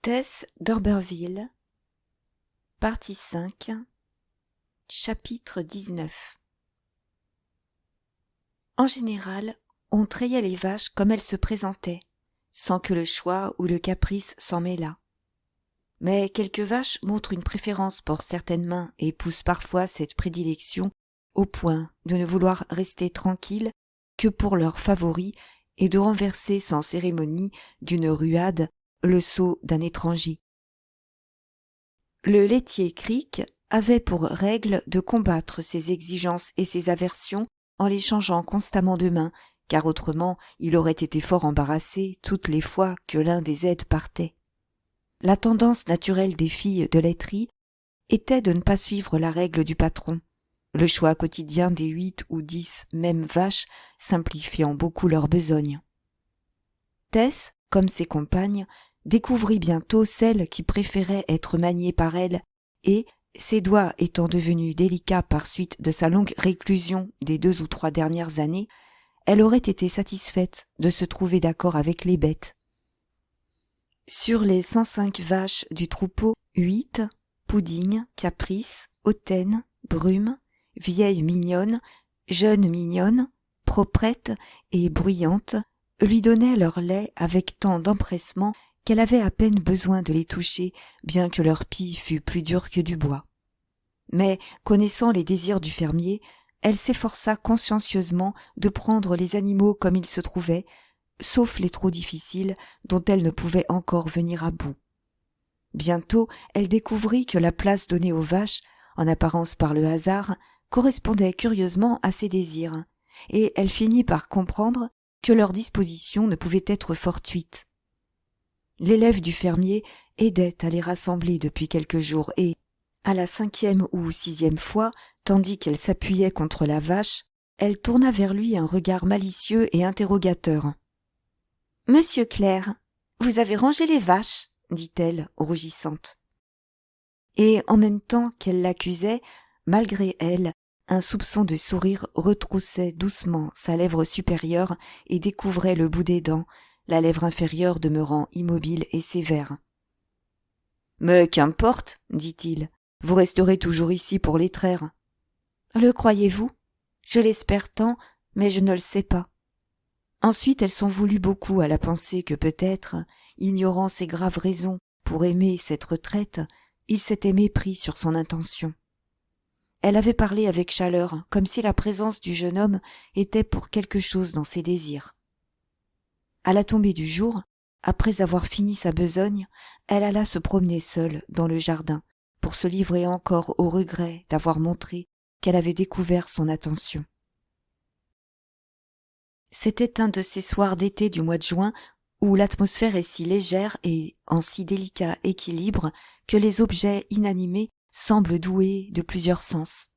Tess d'Urberville, partie 5, chapitre 19. En général, on trayait les vaches comme elles se présentaient, sans que le choix ou le caprice s'en mêlât. Mais quelques vaches montrent une préférence pour certaines mains et poussent parfois cette prédilection au point de ne vouloir rester tranquilles que pour leurs favoris et de renverser sans cérémonie d'une ruade le seau d'un étranger. Le laitier Crick avait pour règle de combattre ses exigences et ses aversions en les changeant constamment de main, car autrement il aurait été fort embarrassé toutes les fois que l'un des aides partait. La tendance naturelle des filles de laiterie était de ne pas suivre la règle du patron, le choix quotidien des 8 ou 10 mêmes vaches simplifiant beaucoup leur besogne. Tess, comme ses compagnes, découvrit bientôt celle qui préférait être maniée par elle et, ses doigts étant devenus délicats par suite de sa longue réclusion des 2 ou 3 dernières années, elle aurait été satisfaite de se trouver d'accord avec les bêtes. Sur les 105 vaches du troupeau, 8, Pudding, Caprice, Hautaine, Brume, Vieille mignonne, Jeune mignonne, Proprette et Bruyante, lui donnaient leur lait avec tant d'empressement qu'elle avait à peine besoin de les toucher, bien que leur pie fût plus dur que du bois. Mais, connaissant les désirs du fermier, elle s'efforça consciencieusement de prendre les animaux comme ils se trouvaient, sauf les trop difficiles dont elle ne pouvait encore venir à bout. Bientôt, elle découvrit que la place donnée aux vaches, en apparence par le hasard, correspondait curieusement à ses désirs, et elle finit par comprendre que leur disposition ne pouvait être fortuite. L'élève du fermier aidait à les rassembler depuis quelques jours et, à la 5e ou 6e fois, tandis qu'elle s'appuyait contre la vache, elle tourna vers lui un regard malicieux et interrogateur. « Monsieur Clair, vous avez rangé les vaches ?» dit-elle, rougissante. Et en même temps qu'elle l'accusait, malgré elle, un soupçon de sourire retroussait doucement sa lèvre supérieure et découvrait le bout des dents, la lèvre inférieure demeurant immobile et sévère. « Mais qu'importe, dit-il, vous resterez toujours ici pour les traire. »« Le croyez-vous ? Je l'espère tant, mais je ne le sais pas. » Ensuite elle s'en voulut beaucoup à la pensée que peut-être, ignorant ses graves raisons pour aimer cette retraite, il s'était mépris sur son intention. Elle avait parlé avec chaleur, comme si la présence du jeune homme était pour quelque chose dans ses désirs. À la tombée du jour, après avoir fini sa besogne, elle alla se promener seule dans le jardin pour se livrer encore au regret d'avoir montré qu'elle avait découvert son attention. C'était un de ces soirs d'été du mois de juin où l'atmosphère est si légère et en si délicat équilibre que les objets inanimés semblent doués de plusieurs sens.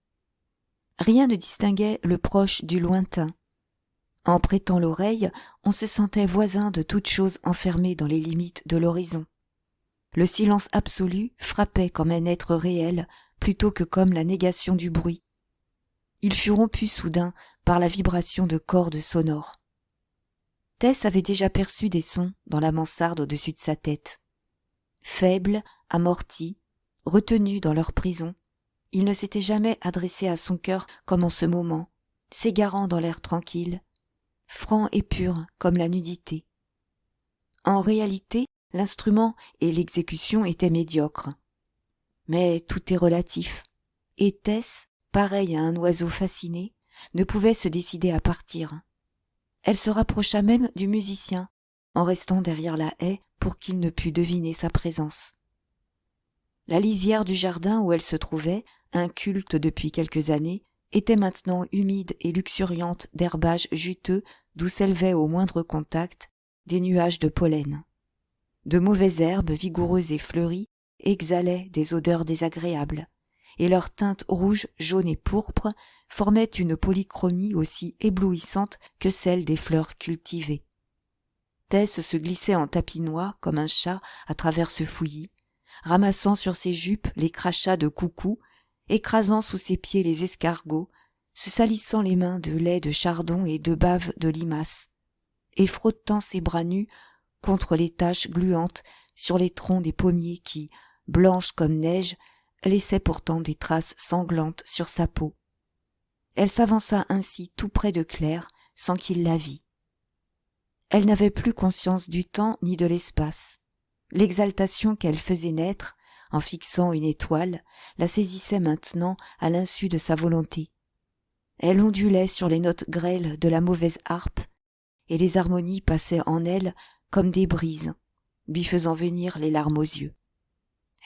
Rien ne distinguait le proche du lointain. En prêtant l'oreille, on se sentait voisin de toute chose enfermée dans les limites de l'horizon. Le silence absolu frappait comme un être réel plutôt que comme la négation du bruit. Il fut rompu soudain par la vibration de cordes sonores. Tess avait déjà perçu des sons dans la mansarde au-dessus de sa tête. Faibles, amortis, retenus dans leur prison, ils ne s'étaient jamais adressés à son cœur comme en ce moment, s'égarant dans l'air tranquille, franc et pur comme la nudité. En réalité, l'instrument et l'exécution étaient médiocres. Mais tout est relatif, et Tess, pareille à un oiseau fasciné, ne pouvait se décider à partir. Elle se rapprocha même du musicien, en restant derrière la haie pour qu'il ne pût deviner sa présence. La lisière du jardin où elle se trouvait, inculte depuis quelques années, était maintenant humide et luxuriante d'herbages juteux d'où s'élevaient au moindre contact des nuages de pollen. De mauvaises herbes vigoureuses et fleuries exhalaient des odeurs désagréables, et leurs teintes rouge, jaune et pourpre formaient une polychromie aussi éblouissante que celle des fleurs cultivées. Tess se glissait en tapinois comme un chat à travers ce fouillis, ramassant sur ses jupes les crachats de coucou, écrasant sous ses pieds les escargots, se salissant les mains de lait de chardon et de bave de limace, et frottant ses bras nus contre les taches gluantes sur les troncs des pommiers qui, blanches comme neige, laissaient pourtant des traces sanglantes sur sa peau. Elle s'avança ainsi tout près de Claire, sans qu'il la vît. Elle n'avait plus conscience du temps ni de l'espace. L'exaltation qu'elle faisait naître, en fixant une étoile, la saisissait maintenant à l'insu de sa volonté. Elle ondulait sur les notes grêles de la mauvaise harpe, et les harmonies passaient en elle comme des brises, lui faisant venir les larmes aux yeux.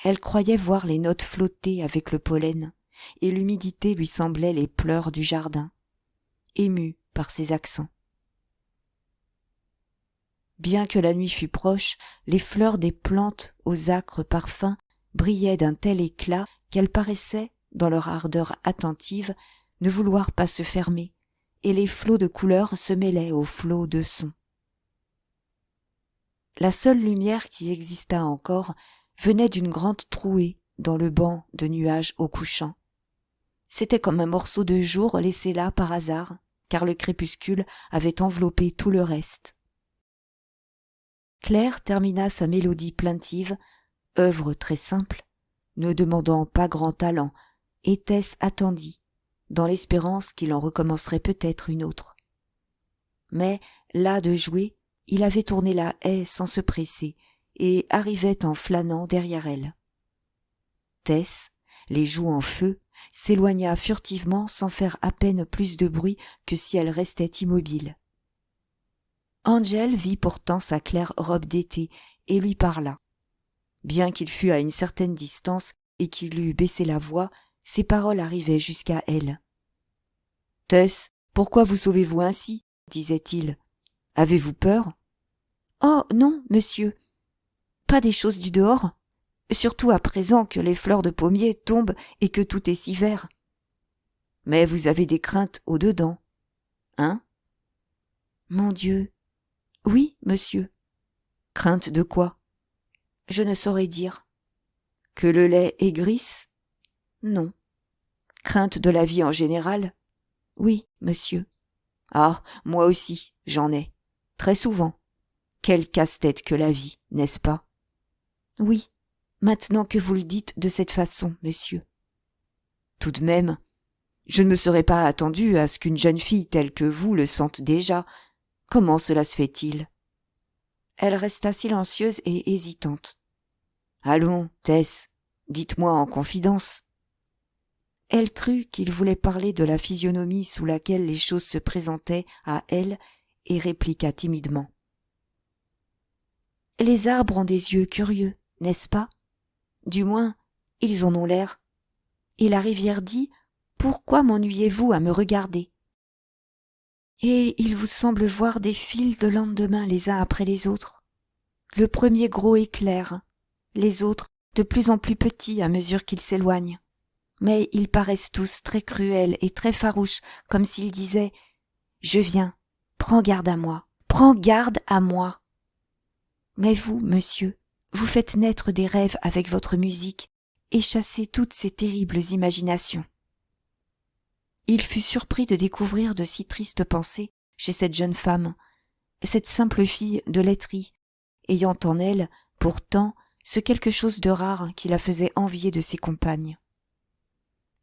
Elle croyait voir les notes flotter avec le pollen, et l'humidité lui semblait les pleurs du jardin, émue par ses accents. Bien que la nuit fût proche, les fleurs des plantes aux âcres parfums brillaient d'un tel éclat qu'elles paraissaient, dans leur ardeur attentive, ne vouloir pas se fermer, et les flots de couleurs se mêlaient aux flots de sons. La seule lumière qui existât encore venait d'une grande trouée dans le banc de nuages au couchant. C'était comme un morceau de jour laissé là par hasard, car le crépuscule avait enveloppé tout le reste. Claire termina sa mélodie plaintive, œuvre très simple, ne demandant pas grand talent, et Tess attendit, dans l'espérance qu'il en recommencerait peut-être une autre. Mais, las de jouer, il avait tourné la haie sans se presser, et arrivait en flânant derrière elle. Tess, les joues en feu, s'éloigna furtivement sans faire à peine plus de bruit que si elle restait immobile. Angel vit pourtant sa claire robe d'été et lui parla. Bien qu'il fût à une certaine distance et qu'il eût baissé la voix, ses paroles arrivaient jusqu'à elle. « Tess, pourquoi vous sauvez-vous ainsi ?» disait-il. « Avez-vous peur ?»« Oh, non, monsieur. Pas des choses du dehors, surtout à présent que les fleurs de pommier tombent et que tout est si vert. »« Mais vous avez des craintes au-dedans, hein ?»« Mon Dieu. Oui, monsieur. »« Crainte de quoi ?»« Je ne saurais dire. »« Que le lait aigrisse ? » ?»« Non. »« Crainte de la vie en général ? » ?»« Oui, monsieur. »« Ah, moi aussi, j'en ai. Très souvent. Quel casse-tête que la vie, n'est-ce pas ? » ?»« Oui, maintenant que vous le dites de cette façon, monsieur. »« Tout de même, je ne me serais pas attendu à ce qu'une jeune fille telle que vous le sente déjà. Comment cela se fait-il ?» Elle resta silencieuse et hésitante. « Allons, Tess, dites-moi en confidence. » Elle crut qu'il voulait parler de la physionomie sous laquelle les choses se présentaient à elle et répliqua timidement. « Les arbres ont des yeux curieux, n'est-ce pas ? Du moins, ils en ont l'air. Et la rivière dit « Pourquoi m'ennuyez-vous à me regarder ?» Et il vous semble voir des fils de lendemain les uns après les autres. Le premier gros et clair, les autres de plus en plus petits à mesure qu'ils s'éloignent. Mais ils paraissent tous très cruels et très farouches, comme s'ils disaient « Je viens, prends garde à moi, prends garde à moi !» Mais vous, monsieur, vous faites naître des rêves avec votre musique et chassez toutes ces terribles imaginations. Il fut surpris de découvrir de si tristes pensées chez cette jeune femme, cette simple fille de laiterie, ayant en elle, pourtant, ce quelque chose de rare qui la faisait envier de ses compagnes.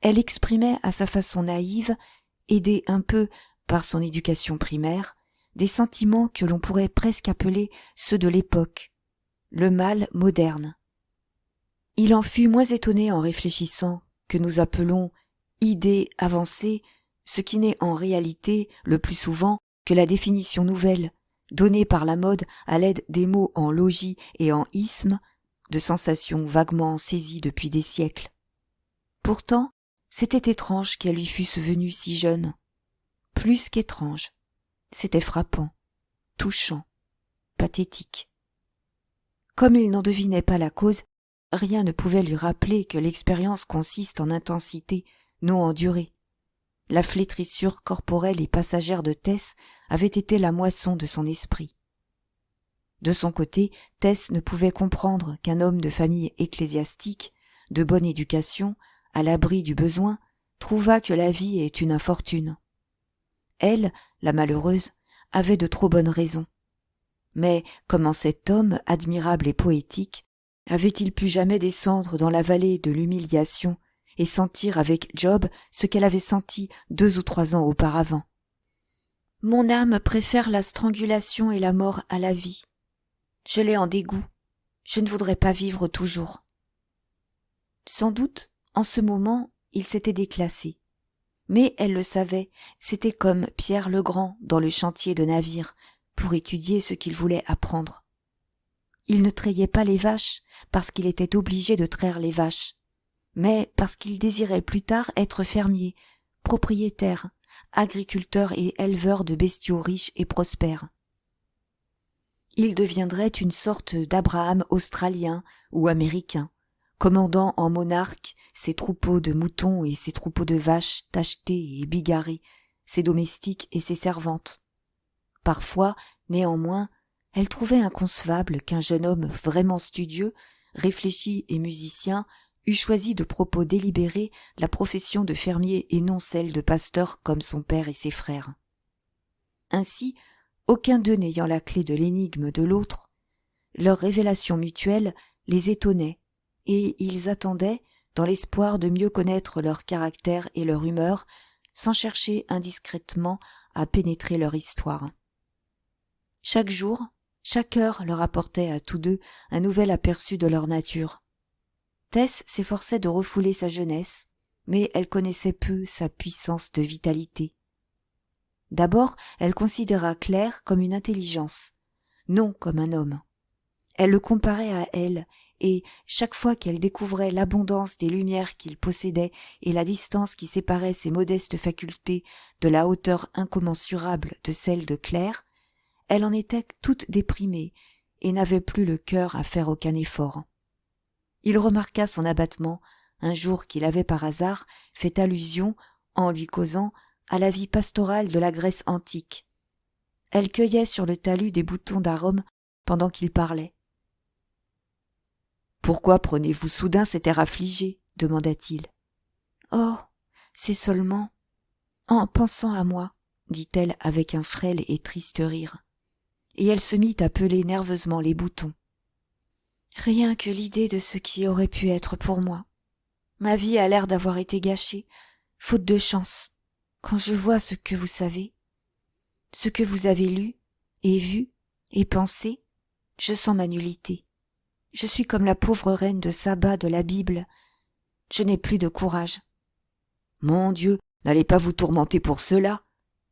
Elle exprimait à sa façon naïve, aidée un peu par son éducation primaire, des sentiments que l'on pourrait presque appeler ceux de l'époque, le mal moderne. Il en fut moins étonné en réfléchissant que nous appelons idée avancée, ce qui n'est en réalité, le plus souvent, que la définition nouvelle, donnée par la mode à l'aide des mots en logis et en ismes, de sensations vaguement saisies depuis des siècles. Pourtant, c'était étrange qu'elle lui fût venue si jeune. Plus qu'étrange, c'était frappant, touchant, pathétique. Comme il n'en devinait pas la cause, rien ne pouvait lui rappeler que l'expérience consiste en intensité, non en durée. La flétrissure corporelle et passagère de Tess avait été la moisson de son esprit. De son côté, Tess ne pouvait comprendre qu'un homme de famille ecclésiastique, de bonne éducation, à l'abri du besoin, trouvât que la vie est une infortune. Elle, la malheureuse, avait de trop bonnes raisons. Mais comment cet homme, admirable et poétique, avait-il pu jamais descendre dans la vallée de l'humiliation et sentir avec Job ce qu'elle avait senti 2 ou 3 ans auparavant? Mon âme préfère la strangulation et la mort à la vie. Je l'ai en dégoût. Je ne voudrais pas vivre toujours. Sans doute, en ce moment, il s'était déclassé. Mais elle le savait, c'était comme Pierre le Grand dans le chantier de navire, pour étudier ce qu'il voulait apprendre. Il ne trayait pas les vaches parce qu'il était obligé de traire les vaches, mais parce qu'il désirait plus tard être fermier, propriétaire, agriculteur et éleveur de bestiaux riches et prospères. Il deviendrait une sorte d'Abraham australien ou américain, commandant en monarque ses troupeaux de moutons et ses troupeaux de vaches tachetées et bigarrées, ses domestiques et ses servantes. Parfois, néanmoins, elle trouvait inconcevable qu'un jeune homme vraiment studieux, réfléchi et musicien eût choisi de propos délibérés la profession de fermier et non celle de pasteur comme son père et ses frères. Ainsi, aucun d'eux n'ayant la clé de l'énigme de l'autre, leur révélation mutuelle les étonnait, et ils attendaient, dans l'espoir de mieux connaître leur caractère et leur humeur, sans chercher indiscrètement à pénétrer leur histoire. Chaque jour, chaque heure leur apportait à tous deux un nouvel aperçu de leur nature. Tess s'efforçait de refouler sa jeunesse, mais elle connaissait peu sa puissance de vitalité. D'abord, elle considéra Claire comme une intelligence, non comme un homme. Elle le comparait à elle, et chaque fois qu'elle découvrait l'abondance des lumières qu'il possédait et la distance qui séparait ses modestes facultés de la hauteur incommensurable de celle de Claire, elle en était toute déprimée et n'avait plus le cœur à faire aucun effort. Il remarqua son abattement un jour qu'il avait par hasard fait allusion, en lui causant, à la vie pastorale de la Grèce antique. Elle cueillait sur le talus des boutons d'arôme pendant qu'il parlait. « Pourquoi prenez-vous soudain cet air affligé ?» demanda-t-il. « Oh, c'est seulement en pensant à moi, » dit-elle avec un frêle et triste rire. Et elle se mit à peler nerveusement les boutons. « Rien que l'idée de ce qui aurait pu être pour moi. Ma vie a l'air d'avoir été gâchée, faute de chance. Quand je vois ce que vous savez, ce que vous avez lu, et vu, et pensé, je sens ma nullité. Je suis comme la pauvre reine de Saba de la Bible. Je n'ai plus de courage. »« Mon Dieu, n'allez pas vous tourmenter pour cela.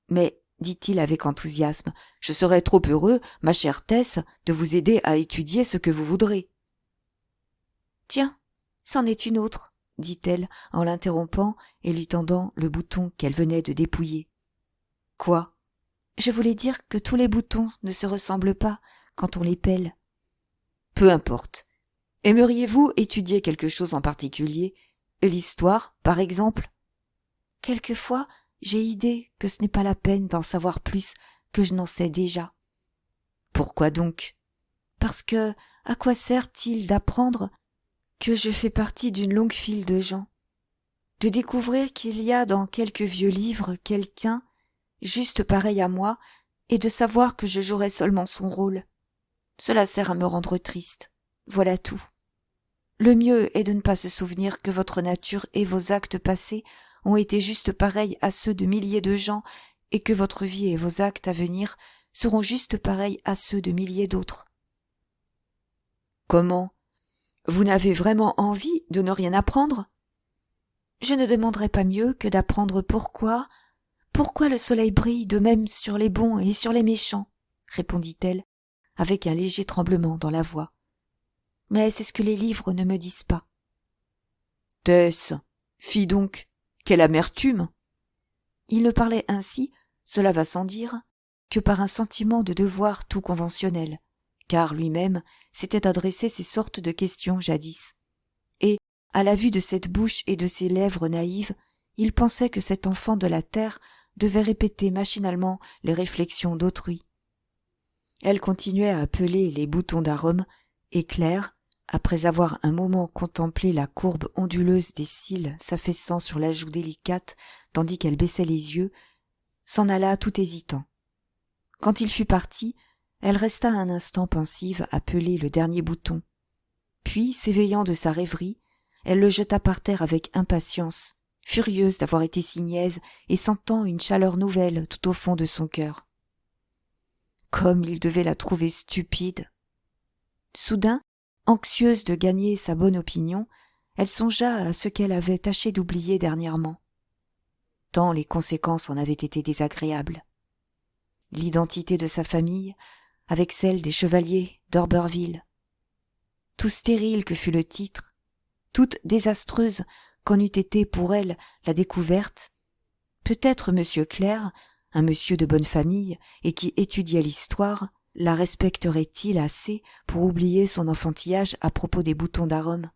Mais, dit-il avec enthousiasme, je serais trop heureux, ma chère Tess, de vous aider à étudier ce que vous voudrez. »« Tiens, c'en est une autre, » dit-elle en l'interrompant et lui tendant le bouton qu'elle venait de dépouiller. « Quoi ? » ?»« Je voulais dire que tous les boutons ne se ressemblent pas quand on les pèle. »« Peu importe. Aimeriez-vous étudier quelque chose en particulier ? L'histoire, par exemple ? » ?»« Quelquefois, j'ai idée que ce n'est pas la peine d'en savoir plus que je n'en sais déjà. »« Pourquoi donc ? » ?»« Parce que, à quoi sert-il d'apprendre que je fais partie d'une longue file de gens ? De découvrir qu'il y a dans quelques vieux livres quelqu'un, juste pareil à moi, et de savoir que je jouerai seulement son rôle. Cela sert à me rendre triste. Voilà tout. Le mieux est de ne pas se souvenir que votre nature et vos actes passés ont été juste pareils à ceux de milliers de gens et que votre vie et vos actes à venir seront juste pareils à ceux de milliers d'autres. »« Comment ? Vous n'avez vraiment envie de ne rien apprendre ? » ?»« Je ne demanderais pas mieux que d'apprendre pourquoi le soleil brille de même sur les bons et sur les méchants, » répondit-elle, avec un léger tremblement dans la voix. « Mais c'est ce que les livres ne me disent pas. »« Tess, fi donc, quelle amertume !» Il ne parlait ainsi, cela va sans dire, que par un sentiment de devoir tout conventionnel, car lui-même s'était adressé ces sortes de questions jadis. Et, à la vue de cette bouche et de ces lèvres naïves, il pensait que cet enfant de la terre devait répéter machinalement les réflexions d'autrui. Elle continuait à peler les boutons d'arôme, et Claire, après avoir un moment contemplé la courbe onduleuse des cils s'affaissant sur la joue délicate tandis qu'elle baissait les yeux, s'en alla tout hésitant. Quand il fut parti, Elle resta un instant pensive à peler le dernier bouton. Puis, s'éveillant de sa rêverie, elle le jeta par terre avec impatience, furieuse d'avoir été si niaise et sentant une chaleur nouvelle tout au fond de son cœur. Comme il devait la trouver stupide. Soudain, anxieuse de gagner sa bonne opinion, elle songea à ce qu'elle avait tâché d'oublier dernièrement. Tant les conséquences en avaient été désagréables. L'identité de sa famille, avec celle des chevaliers d'Orberville. Tout stérile que fut le titre, toute désastreuse qu'en eût été pour elle la découverte, peut-être monsieur Clair, un monsieur de bonne famille et qui étudiait l'histoire, la respecterait-il assez pour oublier son enfantillage à propos des boutons d'arôme,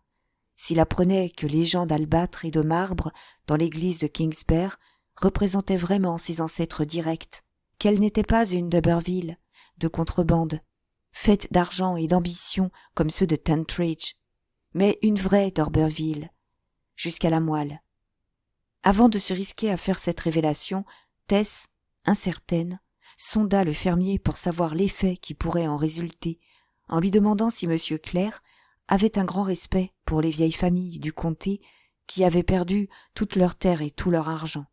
s'il apprenait que les gens d'albâtre et de marbre dans l'église de Kingsberg représentaient vraiment ses ancêtres directs, qu'elle n'était pas une d'Oberville, de contrebande, faite d'argent et d'ambition comme ceux de Tentridge, mais une vraie d'Orberville, jusqu'à la moelle. Avant de se risquer à faire cette révélation, Tess, incertaine, sonda le fermier pour savoir l'effet qui pourrait en résulter, en lui demandant si monsieur Clair avait un grand respect pour les vieilles familles du comté qui avaient perdu toutes leurs terres et tout leur argent.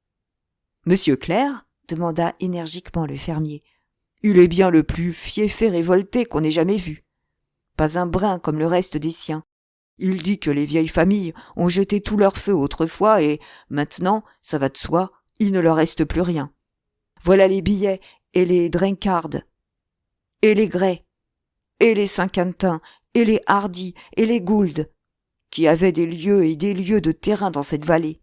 « Monsieur Clair ?» demanda énergiquement le fermier. « Il est bien le plus fieffé révolté qu'on ait jamais vu. Pas un brin comme le reste des siens. Il dit que les vieilles familles ont jeté tout leur feu autrefois et, maintenant, ça va de soi, il ne leur reste plus rien. Voilà les billets et les Drinkards, et les Gray, et les Saint-Quentin, et les Hardy, et les Gould, qui avaient des lieux et des lieues de terrain dans cette vallée.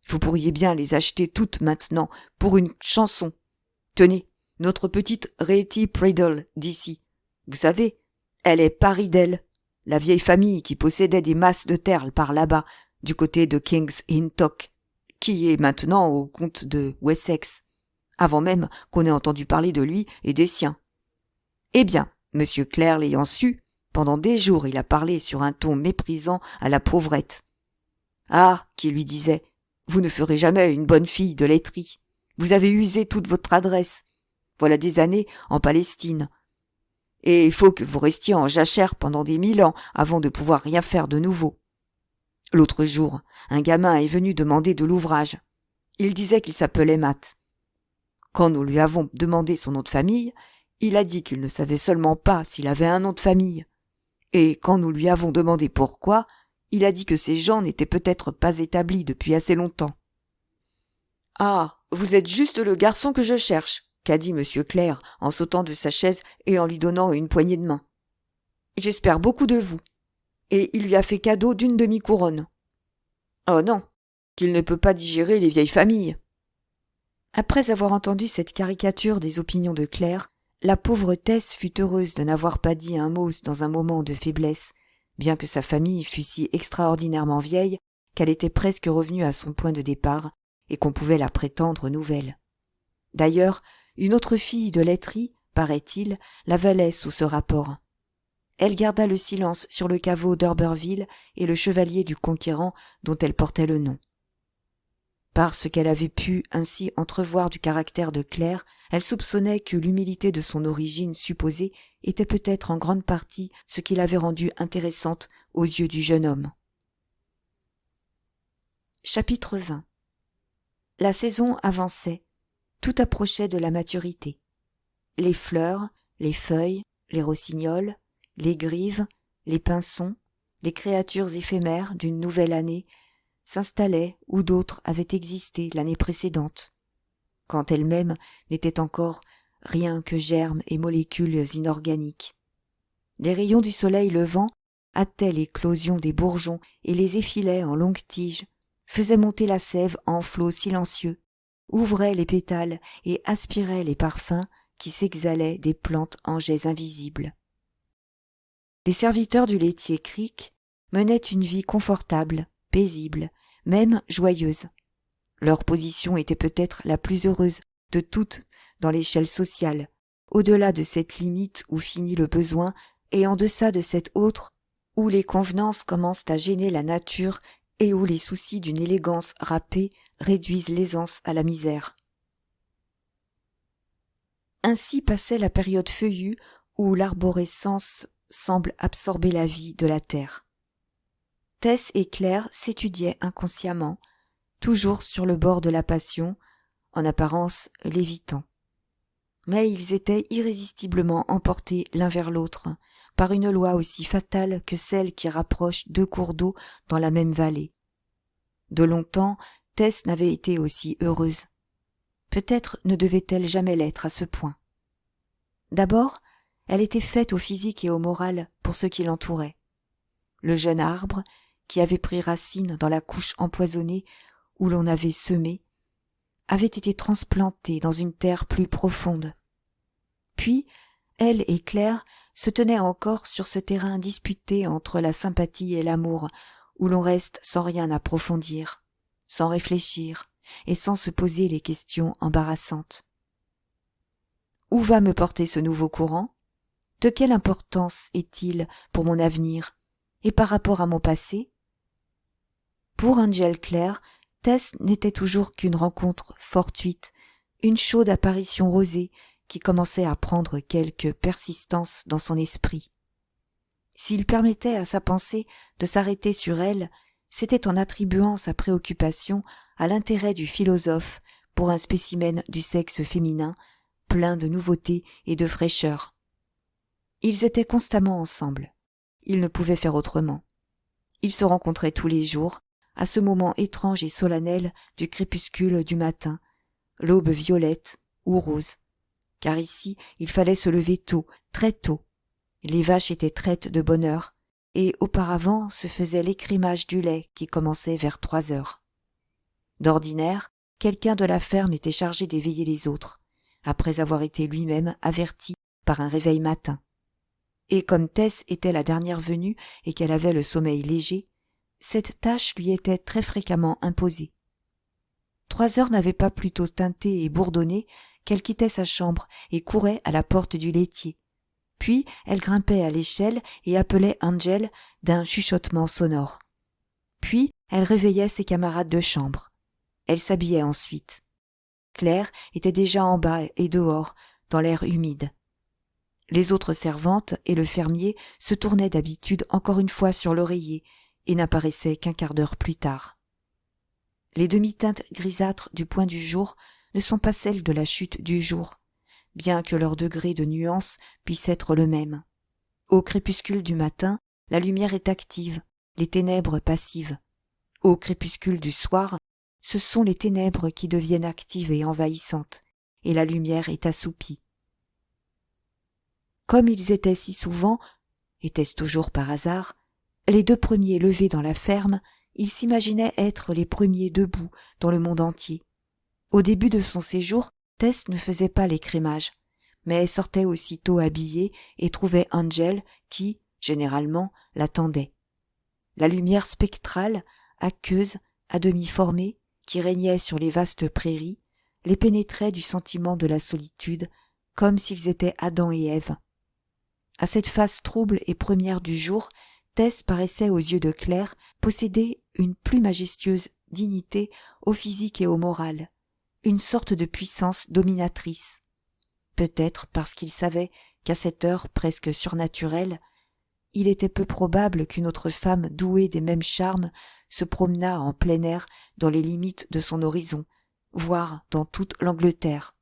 Vous pourriez bien les acheter toutes maintenant pour une chanson. Tenez, notre petite Rétie Pradle d'ici. Vous savez, elle est Paridel, la vieille famille qui possédait des masses de terre par là-bas, du côté de King's Hintock, qui est maintenant au comte de Wessex, avant même qu'on ait entendu parler de lui et des siens. Eh bien, monsieur Clair l'ayant su, pendant des jours il a parlé sur un ton méprisant à la pauvrette. Ah, qui lui disait, vous ne ferez jamais une bonne fille de laiterie. Vous avez usé toute votre adresse. Voilà des années en Palestine. Et il faut que vous restiez en jachère pendant des 1000 ans avant de pouvoir rien faire de nouveau. L'autre jour, un gamin est venu demander de l'ouvrage. Il disait qu'il s'appelait Matt. Quand nous lui avons demandé son nom de famille, il a dit qu'il ne savait seulement pas s'il avait un nom de famille. Et quand nous lui avons demandé pourquoi, il a dit que ces gens n'étaient peut-être pas établis depuis assez longtemps. « Ah, vous êtes juste le garçon que je cherche, » qu'a dit monsieur Clair en sautant de sa chaise et en lui donnant une poignée de main. « J'espère beaucoup de vous. » Et il lui a fait cadeau d'une demi-couronne. « Oh non, qu'il ne peut pas digérer les vieilles familles. » Après avoir entendu cette caricature des opinions de Clair, la pauvre Tess fut heureuse de n'avoir pas dit un mot dans un moment de faiblesse, bien que sa famille fût si extraordinairement vieille qu'elle était presque revenue à son point de départ et qu'on pouvait la prétendre nouvelle. D'ailleurs, une autre fille de laiterie, paraît-il, la valait sous ce rapport. Elle garda le silence sur le caveau d'Orberville et le chevalier du conquérant dont elle portait le nom. Parce qu'elle avait pu ainsi entrevoir du caractère de Clair, elle soupçonnait que l'humilité de son origine supposée était peut-être en grande partie ce qui l'avait rendue intéressante aux yeux du jeune homme. Chapitre 20. La saison avançait, tout approchait de la maturité. Les fleurs, les feuilles, les rossignols, les grives, les pinsons, les créatures éphémères d'une nouvelle année s'installaient où d'autres avaient existé l'année précédente, quand elles-mêmes n'étaient encore rien que germes et molécules inorganiques. Les rayons du soleil levant hâtaient l'éclosion des bourgeons et les effilaient en longues tiges, faisaient monter la sève en flots silencieux, ouvraient les pétales et aspiraient les parfums qui s'exhalaient des plantes en jets invisibles. Les serviteurs du laitier Crick menaient une vie confortable, paisible, même joyeuse. Leur position était peut-être la plus heureuse de toutes dans l'échelle sociale, au-delà de cette limite où finit le besoin et en deçà de cette autre où les convenances commencent à gêner la nature et où les soucis d'une élégance râpée réduisent l'aisance à la misère. Ainsi passait la période feuillue où l'arborescence semble absorber la vie de la terre. Tess et Claire s'étudiaient inconsciemment, toujours sur le bord de la passion, en apparence l'évitant. Mais ils étaient irrésistiblement emportés l'un vers l'autre, par une loi aussi fatale que celle qui rapproche deux cours d'eau dans la même vallée. De longtemps, Tess n'avait été aussi heureuse. Peut-être ne devait-elle jamais l'être à ce point. D'abord, elle était faite au physique et au moral pour ceux qui l'entouraient. Le jeune arbre, qui avait pris racine dans la couche empoisonnée où l'on avait semé, avait été transplanté dans une terre plus profonde. Puis, elle et Claire se tenaient encore sur ce terrain disputé entre la sympathie et l'amour, où l'on reste sans rien approfondir, sans réfléchir et sans se poser les questions embarrassantes. Où va me porter ce nouveau courant? De quelle importance est-il pour mon avenir et par rapport à mon passé? Pour Angel Claire, Tess n'était toujours qu'une rencontre fortuite, une chaude apparition rosée qui commençait à prendre quelque persistance dans son esprit. S'il permettait à sa pensée de s'arrêter sur elle, c'était en attribuant sa préoccupation à l'intérêt du philosophe pour un spécimen du sexe féminin, plein de nouveautés et de fraîcheur. Ils étaient constamment ensemble. Ils ne pouvaient faire autrement. Ils se rencontraient tous les jours, à ce moment étrange et solennel du crépuscule du matin, l'aube violette ou rose. Car ici, il fallait se lever tôt, très tôt. Les vaches étaient traites de bonne heure, et auparavant se faisait l'écrémage du lait qui commençait vers 3 heures. D'ordinaire, quelqu'un de la ferme était chargé d'éveiller les autres, après avoir été lui-même averti par un réveil matin. Et comme Tess était la dernière venue et qu'elle avait le sommeil léger, cette tâche lui était très fréquemment imposée. 3 heures n'avaient pas plus tôt tinté et bourdonné qu'elle quittait sa chambre et courait à la porte du laitier. Puis elle grimpait à l'échelle et appelait Angel d'un chuchotement sonore. Puis elle réveillait ses camarades de chambre. Elle s'habillait ensuite. Claire était déjà en bas et dehors, dans l'air humide. Les autres servantes et le fermier se tournaient d'habitude encore une fois sur l'oreiller et n'apparaissaient qu'un quart d'heure plus tard. Les demi-teintes grisâtres du point du jour ne sont pas celles de la chute du jour, bien que leur degré de nuance puisse être le même. Au crépuscule du matin, la lumière est active, les ténèbres passives. Au crépuscule du soir, ce sont les ténèbres qui deviennent actives et envahissantes, et la lumière est assoupie. Comme ils étaient si souvent, était-ce toujours par hasard, les 2 premiers levés dans la ferme, ils s'imaginaient être les premiers debout dans le monde entier. Au début de son séjour, Tess ne faisait pas l'écrémage, mais elle sortait aussitôt habillée et trouvait Angel qui, généralement, l'attendait. La lumière spectrale, aqueuse, à demi formée, qui régnait sur les vastes prairies, les pénétrait du sentiment de la solitude, comme s'ils étaient Adam et Ève. À cette phase trouble et première du jour, Tess paraissait aux yeux de Claire posséder une plus majestueuse dignité au physique et au moral, une sorte de puissance dominatrice. Peut-être parce qu'il savait qu'à cette heure presque surnaturelle, il était peu probable qu'une autre femme douée des mêmes charmes se promenât en plein air dans les limites de son horizon, voire dans toute l'Angleterre.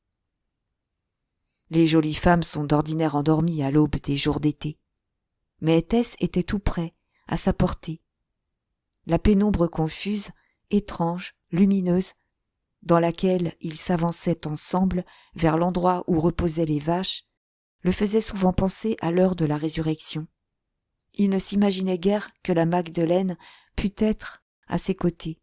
Les jolies femmes sont d'ordinaire endormies à l'aube des jours d'été. Mais Tess était tout près, à sa portée. La pénombre confuse, étrange, lumineuse, dans laquelle ils s'avançaient ensemble vers l'endroit où reposaient les vaches, le faisait souvent penser à l'heure de la résurrection. Il ne s'imaginait guère que la Magdeleine pût être à ses côtés.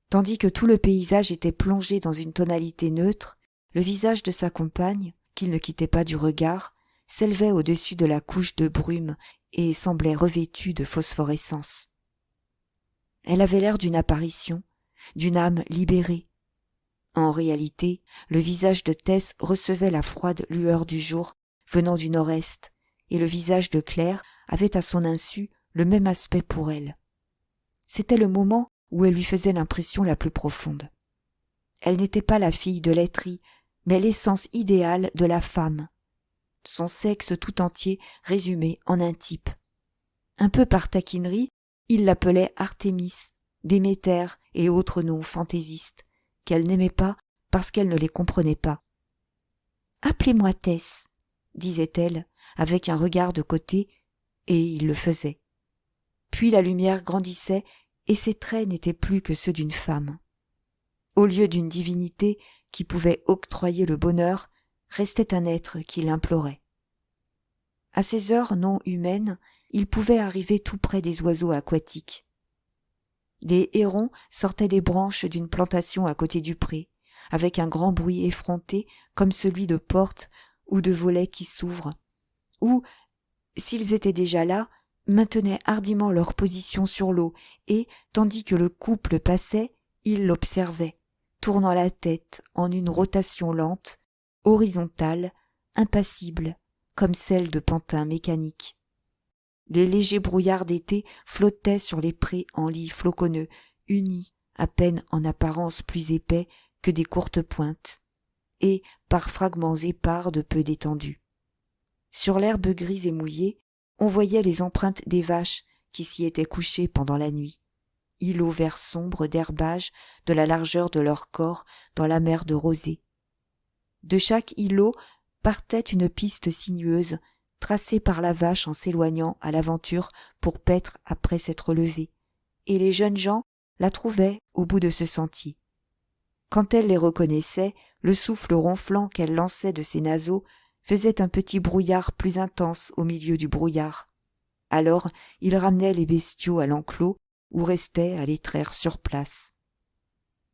Tandis que tout le paysage était plongé dans une tonalité neutre, le visage de sa compagne, qu'il ne quittait pas du regard, s'élevait au-dessus de la couche de brume et semblait revêtu de phosphorescence. Elle avait l'air d'une apparition, d'une âme libérée. En réalité, le visage de Tess recevait la froide lueur du jour venant du nord-est, et le visage de Claire avait à son insu le même aspect pour elle. C'était le moment où elle lui faisait l'impression la plus profonde. Elle n'était pas la fille de laiterie, mais l'essence idéale de la femme. Son sexe tout entier résumé en un type. Un peu par taquinerie, il l'appelait Artémis, Déméter et autres noms fantaisistes, qu'elle n'aimait pas parce qu'elle ne les comprenait pas. « Appelez-moi Tess », disait-elle, avec un regard de côté, et il le faisait. Puis la lumière grandissait, et ses traits n'étaient plus que ceux d'une femme. Au lieu d'une divinité qui pouvait octroyer le bonheur, restait un être qui l'implorait. À ces heures non humaines, il pouvait arriver tout près des oiseaux aquatiques. Les hérons sortaient des branches d'une plantation à côté du pré, avec un grand bruit effronté comme celui de portes ou de volets qui s'ouvrent, ou, s'ils étaient déjà là, maintenaient hardiment leur position sur l'eau et, tandis que le couple passait, ils l'observaient, tournant la tête en une rotation lente, horizontale, impassible, comme celle de pantins mécaniques. Les légers brouillards d'été flottaient sur les prés en lits floconneux, unis, à peine en apparence plus épais que des courtes pointes, et par fragments épars de peu détendus. Sur l'herbe grise et mouillée, on voyait les empreintes des vaches qui s'y étaient couchées pendant la nuit, îlots verts sombres d'herbage de la largeur de leur corps dans la mer de rosée. De chaque îlot partait une piste sinueuse, tracée par la vache en s'éloignant à l'aventure pour paître après s'être levée, et les jeunes gens la trouvaient au bout de ce sentier. Quand elle les reconnaissait, le souffle ronflant qu'elle lançait de ses naseaux faisait un petit brouillard plus intense au milieu du brouillard. Alors il ramenait les bestiaux à l'enclos ou restait à les traire sur place.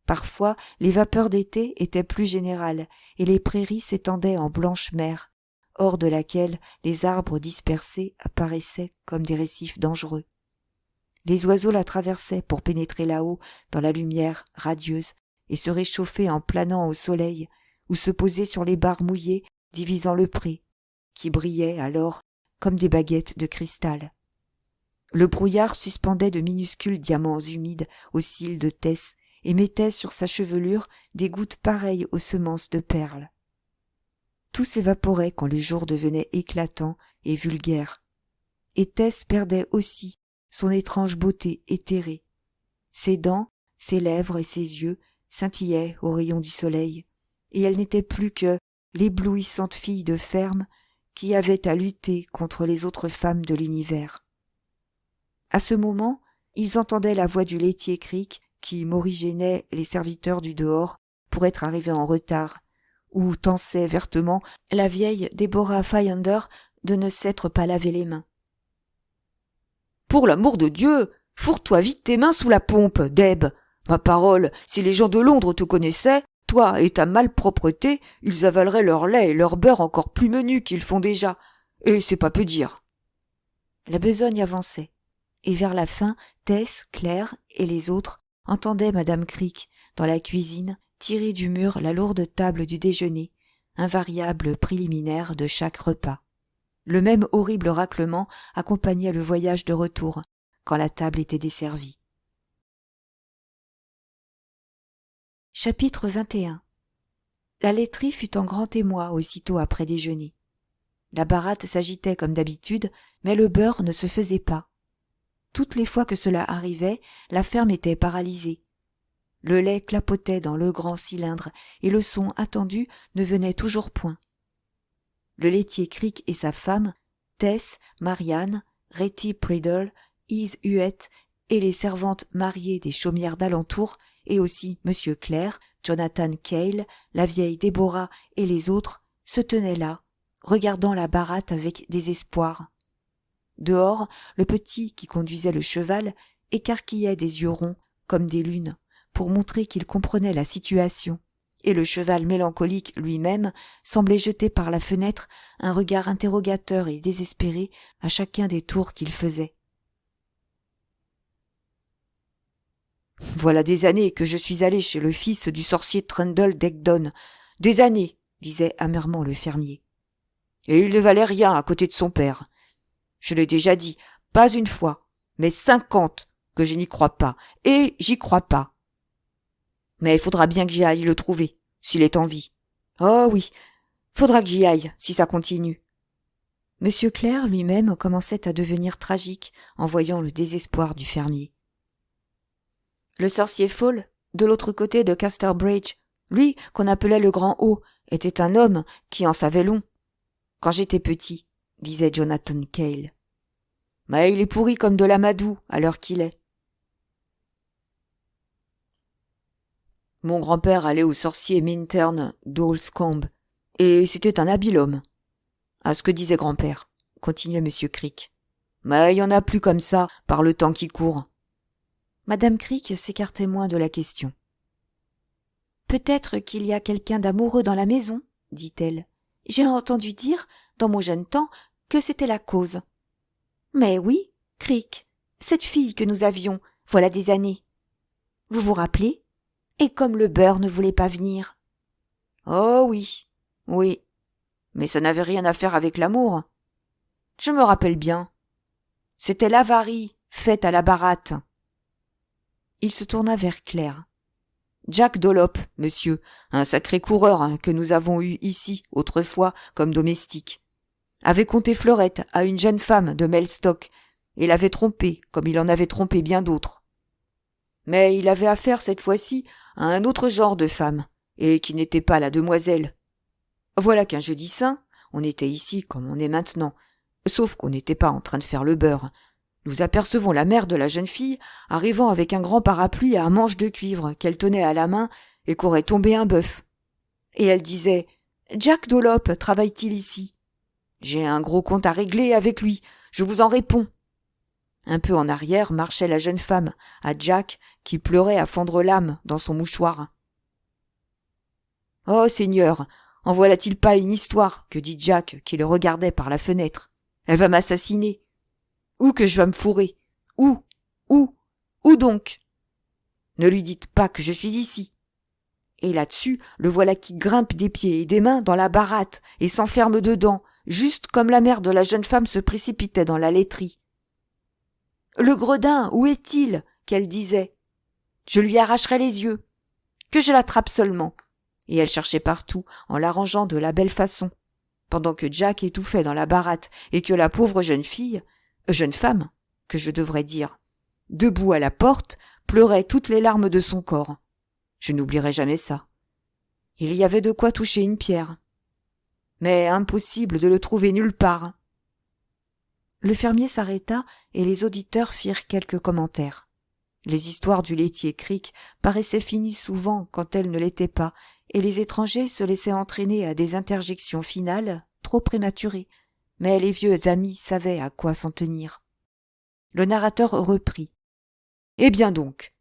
Parfois les vapeurs d'été étaient plus générales et les prairies s'étendaient en blanche mer, hors de laquelle les arbres dispersés apparaissaient comme des récifs dangereux. Les oiseaux la traversaient pour pénétrer là-haut dans la lumière radieuse et se réchauffer en planant au soleil ou se poser sur les barres mouillées divisant le pré, qui brillait alors comme des baguettes de cristal. Le brouillard suspendait de minuscules diamants humides aux cils de Tess et mettait sur sa chevelure des gouttes pareilles aux semences de perles. Tout s'évaporait quand le jour devenait éclatant et vulgaire. Et Tess perdait aussi son étrange beauté éthérée. Ses dents, ses lèvres et ses yeux scintillaient aux rayons du soleil, et elle n'était plus que l'éblouissante fille de ferme qui avait à lutter contre les autres femmes de l'univers. À ce moment, ils entendaient la voix du laitier Crick qui morigénait les serviteurs du dehors pour être arrivés en retard, ou tensait vertement la vieille Deborah Fyander de ne s'être pas lavé les mains. « Pour l'amour de Dieu, fourre-toi vite tes mains sous la pompe, Deb. Ma parole, si les gens de Londres te connaissaient, toi et ta malpropreté, ils avaleraient leur lait et leur beurre encore plus menus qu'ils font déjà. Et c'est pas peu dire. » La besogne avançait, et vers la fin, Tess, Claire et les autres entendaient Madame Crick, dans la cuisine, tirer du mur la lourde table du déjeuner, invariable préliminaire de chaque repas. Le même horrible raclement accompagnait le voyage de retour, quand la table était desservie. Chapitre 21. La laiterie fut en grand émoi aussitôt après déjeuner. La baratte s'agitait comme d'habitude, mais le beurre ne se faisait pas. Toutes les fois que cela arrivait, la ferme était paralysée. Le lait clapotait dans le grand cylindre et le son attendu ne venait toujours point. Le laitier Crick et sa femme, Tess, Marianne, Retty Priddle, Ise Huet et les servantes mariées des chaumières d'alentour et aussi Monsieur Clare, Jonathan Cale, la vieille Déborah et les autres se tenaient là, regardant la baratte avec désespoir. Dehors, le petit qui conduisait le cheval écarquillait des yeux ronds comme des lunes pour montrer qu'il comprenait la situation, et le cheval mélancolique lui-même semblait jeter par la fenêtre un regard interrogateur et désespéré à chacun des tours qu'il faisait. « Voilà des années que je suis allé chez le fils du sorcier Trundle d'Egdon. Des années, disait amèrement le fermier. Et il ne valait rien à côté de son père. Je l'ai déjà dit, pas une fois, mais 50 que je n'y crois pas, et j'y crois pas. Mais il faudra bien que j'aille le trouver, s'il est en vie. Oh oui, faudra que j'y aille, si ça continue. Monsieur Clair lui-même commençait à devenir tragique en voyant le désespoir du fermier. Le sorcier Fall, de l'autre côté de Casterbridge, lui qu'on appelait le Grand Haut, était un homme qui en savait long. Quand j'étais petit, disait Jonathan Cale. Mais il est pourri comme de l'amadou à l'heure qu'il est. Mon grand-père allait au sorcier Minturn d'Oldscombe, et c'était un habile homme. À ce que disait grand-père, continuait M. Crick. Mais il y en a plus comme ça par le temps qui court. Madame Crick s'écartait moins de la question. Peut-être qu'il y a quelqu'un d'amoureux dans la maison, dit-elle. J'ai entendu dire, dans mon jeune temps, que c'était la cause. Mais oui, Crick, cette fille que nous avions, voilà des années. Vous vous rappelez? Et comme le beurre ne voulait pas venir. Oh oui, oui. Mais ça n'avait rien à faire avec l'amour. Je me rappelle bien. C'était l'avarie, faite à la baratte. Il se tourna vers Claire. Jack Dollop, monsieur, un sacré coureur que nous avons eu ici, autrefois, comme domestique, avait conté Fleurette à une jeune femme de Mellstock, et l'avait trompée, comme il en avait trompé bien d'autres. Mais il avait affaire cette fois-ci à un autre genre de femme, et qui n'était pas la demoiselle. Voilà qu'un jeudi saint, on était ici comme on est maintenant, sauf qu'on n'était pas en train de faire le beurre. Nous apercevons la mère de la jeune fille arrivant avec un grand parapluie à un manche de cuivre qu'elle tenait à la main et qu'aurait tombé un bœuf. Et elle disait « Jack Dollop travaille-t-il ici ? J'ai un gros compte à régler avec lui, je vous en réponds. » Un peu en arrière marchait la jeune femme, à Jack, qui pleurait à fendre l'âme dans son mouchoir. « Oh, Seigneur, en voilà-t-il pas une histoire ?» que dit Jack, qui le regardait par la fenêtre. « Elle va m'assassiner. Où que je vas me fourrer? Où donc? Ne lui dites pas que je suis ici. » Et là-dessus, le voilà qui grimpe des pieds et des mains dans la baratte et s'enferme dedans, juste comme la mère de la jeune femme se précipitait dans la laiterie. « Le gredin, où est-il ?» qu'elle disait. « Je lui arracherai les yeux. Que je l'attrape seulement. » Et elle cherchait partout, en l'arrangeant de la belle façon, pendant que Jack étouffait dans la baratte et que la pauvre jeune femme, que je devrais dire, debout à la porte, pleurait toutes les larmes de son corps. Je n'oublierai jamais ça. Il y avait de quoi toucher une pierre. Mais impossible de le trouver nulle part. Le fermier s'arrêta et les auditeurs firent quelques commentaires. Les histoires du laitier Crick paraissaient finies souvent quand elles ne l'étaient pas, et les étrangers se laissaient entraîner à des interjections finales trop prématurées, mais les vieux amis savaient à quoi s'en tenir. Le narrateur reprit. « Eh bien donc,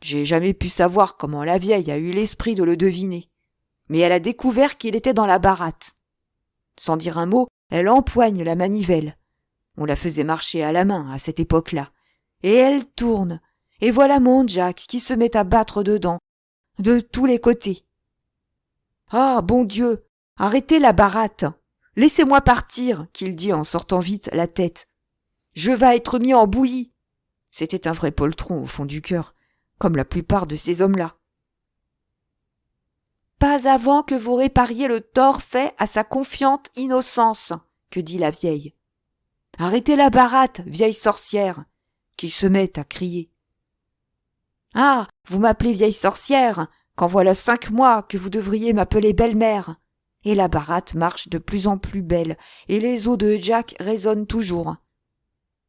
j'ai jamais pu savoir comment la vieille a eu l'esprit de le deviner, mais elle a découvert qu'il était dans la baratte. Sans dire un mot, elle empoigne la manivelle. On la faisait marcher à la main à cette époque-là, et elle tourne, et voilà mon Jack qui se met à battre dedans, de tous les côtés. Ah, bon Dieu, arrêtez la baratte, laissez-moi partir, qu'il dit en sortant vite la tête. Je vas être mis en bouillie. C'était un vrai poltron au fond du cœur, comme la plupart de ces hommes-là. Pas avant que vous répariez le tort fait à sa confiante innocence, que dit la vieille. Arrêtez la baratte, vieille sorcière, qui se met à crier. Ah, vous m'appelez vieille sorcière, quand voilà 5 mois que vous devriez m'appeler belle-mère. Et la baratte marche de plus en plus belle, et les os de Jack résonnent toujours.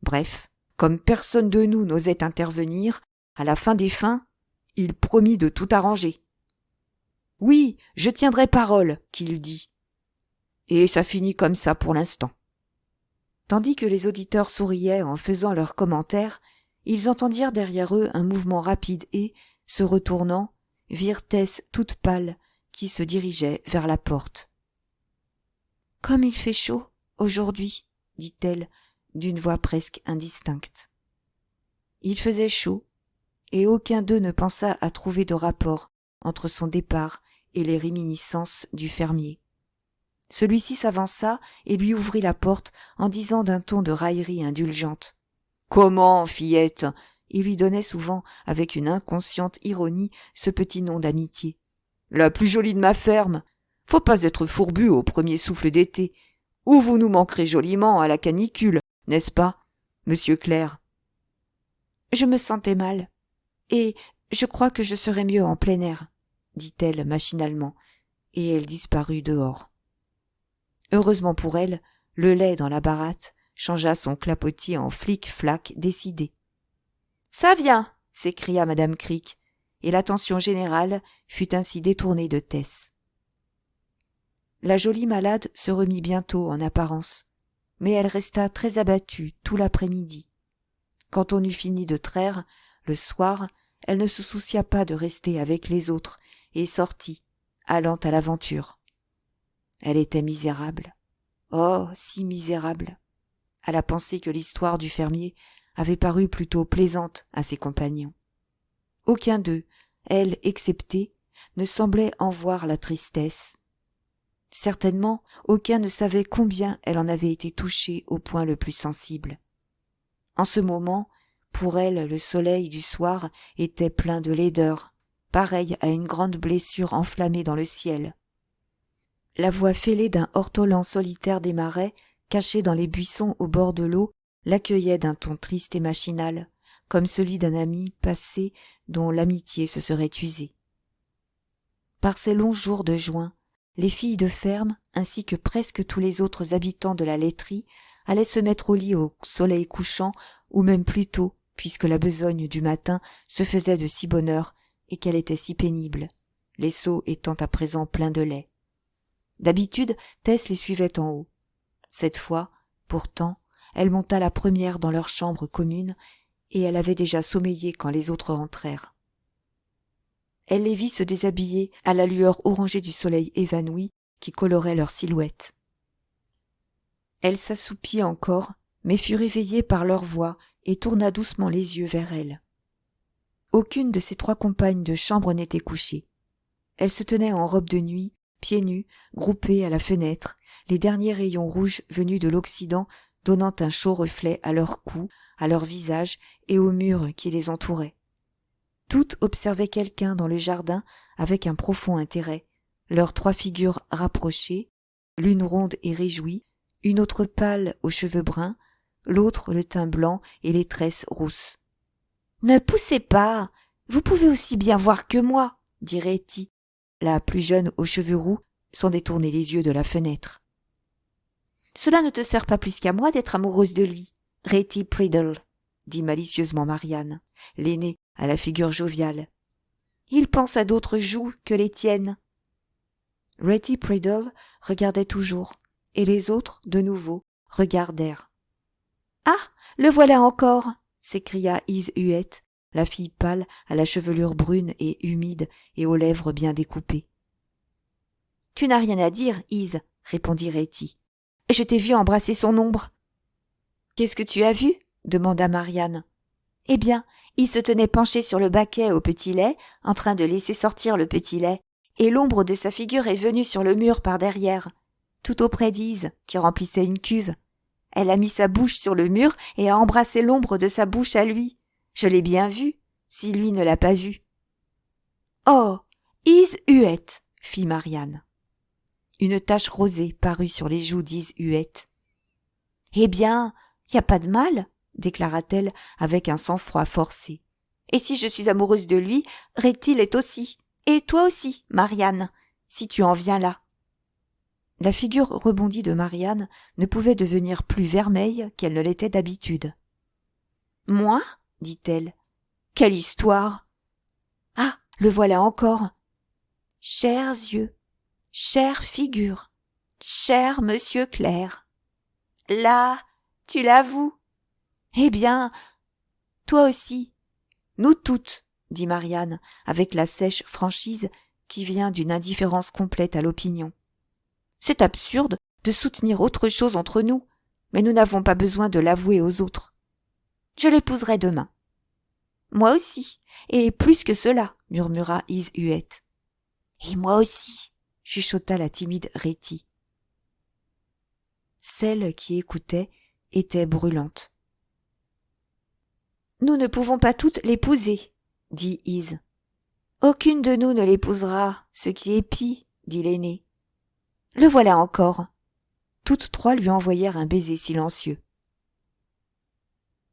Bref, comme personne de nous n'osait intervenir, à la fin des fins, il promit de tout arranger. Oui, je tiendrai parole, qu'il dit. Et ça finit comme ça pour l'instant. Tandis que les auditeurs souriaient en faisant leurs commentaires, ils entendirent derrière eux un mouvement rapide et, se retournant, virent Tess toute pâle qui se dirigeait vers la porte. « Comme il fait chaud aujourd'hui, » dit-elle d'une voix presque indistincte. Il faisait chaud, et aucun d'eux ne pensa à trouver de rapport entre son départ et les réminiscences du fermier. Celui-ci s'avança et lui ouvrit la porte en disant d'un ton de raillerie indulgente. « Comment, fillette ?» Il lui donnait souvent, avec une inconsciente ironie, ce petit nom d'amitié. « La plus jolie de ma ferme. Faut pas être fourbu au premier souffle d'été, ou vous nous manquerez joliment à la canicule, n'est-ce pas, monsieur Clerc? Je me sentais mal, et je crois que je serais mieux en plein air, dit-elle machinalement, et elle disparut dehors. Heureusement pour elle, le lait dans la baratte changea son clapotis en flic-flac décidé. « Ça vient !» s'écria madame Crick, et l'attention générale fut ainsi détournée de Tess. La jolie malade se remit bientôt en apparence, mais elle resta très abattue tout l'après-midi. Quand on eut fini de traire, le soir, elle ne se soucia pas de rester avec les autres et sortit, allant à l'aventure. Elle était misérable. Oh, si misérable, à la pensée que l'histoire du fermier avait paru plutôt plaisante à ses compagnons. Aucun d'eux, elle exceptée, ne semblait en voir la tristesse. Certainement, aucun ne savait combien elle en avait été touchée au point le plus sensible. En ce moment, pour elle, le soleil du soir était plein de laideur, pareil à une grande blessure enflammée dans le ciel. La voix fêlée d'un ortolan solitaire des marais, caché dans les buissons au bord de l'eau, l'accueillait d'un ton triste et machinal, comme celui d'un ami passé dont l'amitié se serait usée. Par ces longs jours de juin, les filles de ferme, ainsi que presque tous les autres habitants de la laiterie, allaient se mettre au lit au soleil couchant, ou même plus tôt, puisque la besogne du matin se faisait de si bonne heure et qu'elle était si pénible, les seaux étant à présent pleins de lait. D'habitude, Tess les suivait en haut. Cette fois, pourtant, elle monta la première dans leur chambre commune, et elle avait déjà sommeillé quand les autres rentrèrent. Elle les vit se déshabiller à la lueur orangée du soleil évanoui qui colorait leurs silhouettes. Elle s'assoupit encore, mais fut réveillée par leur voix et tourna doucement les yeux vers elle. Aucune de ses trois compagnes de chambre n'était couchée. Elles se tenaient en robe de nuit, pieds nus, groupées à la fenêtre, les derniers rayons rouges venus de l'Occident donnant un chaud reflet à leur cou, à leur visage et aux murs qui les entouraient. Toutes observaient quelqu'un dans le jardin avec un profond intérêt, leurs trois figures rapprochées, l'une ronde et réjouie, une autre pâle aux cheveux bruns, l'autre le teint blanc et les tresses rousses. « Ne poussez pas, vous pouvez aussi bien voir que moi, dit Retty, la plus jeune aux cheveux roux, sans détourner les yeux de la fenêtre. « Cela ne te sert pas plus qu'à moi d'être amoureuse de lui, Retty Priddle, dit malicieusement Marianne, l'aînée à la figure joviale. Il pense à d'autres joues que les tiennes. Retty Priddle regardait toujours, et les autres, de nouveau, regardèrent. « Ah, le voilà encore !» s'écria Is Huette, la fille pâle à la chevelure brune et humide et aux lèvres bien découpées. « Tu n'as rien à dire, Is, répondit Retty. « Je t'ai vu embrasser son ombre. »« Qu'est-ce que tu as vu ?» demanda Marianne. « Eh bien, il se tenait penché sur le baquet au petit lait, en train de laisser sortir le petit lait, et l'ombre de sa figure est venue sur le mur par derrière, tout auprès d'Ise, qui remplissait une cuve. Elle a mis sa bouche sur le mur et a embrassé l'ombre de sa bouche à lui. Je l'ai bien vu, si lui ne l'a pas vu. »« Oh, Is Huette !» fit Marianne. Une tache rosée parut sur les joues d'Is Huette. « Eh bien, y a pas de mal, » déclara-t-elle avec un sang-froid forcé. « Et si je suis amoureuse de lui, Retty l'est aussi. Et toi aussi, Marianne, si tu en viens là. » La figure rebondie de Marianne ne pouvait devenir plus vermeille qu'elle ne l'était d'habitude. « Moi ?» dit-elle. « Quelle histoire ! Ah, le voilà encore. Chers yeux, chère figure, cher monsieur Clerc. Là, tu l'avoues. Eh bien, toi aussi. Nous toutes, dit Marianne, avec la sèche franchise qui vient d'une indifférence complète à l'opinion. C'est absurde de soutenir autre chose entre nous, mais nous n'avons pas besoin de l'avouer aux autres. Je l'épouserai demain. Moi aussi, et plus que cela, murmura Is Huette. Et moi aussi, chuchota la timide Retty. Celle qui écoutait était brûlante. Nous ne pouvons pas toutes l'épouser, dit Is. Aucune de nous ne l'épousera, ce qui est pis, dit l'aînée. Le voilà encore. Toutes trois lui envoyèrent un baiser silencieux.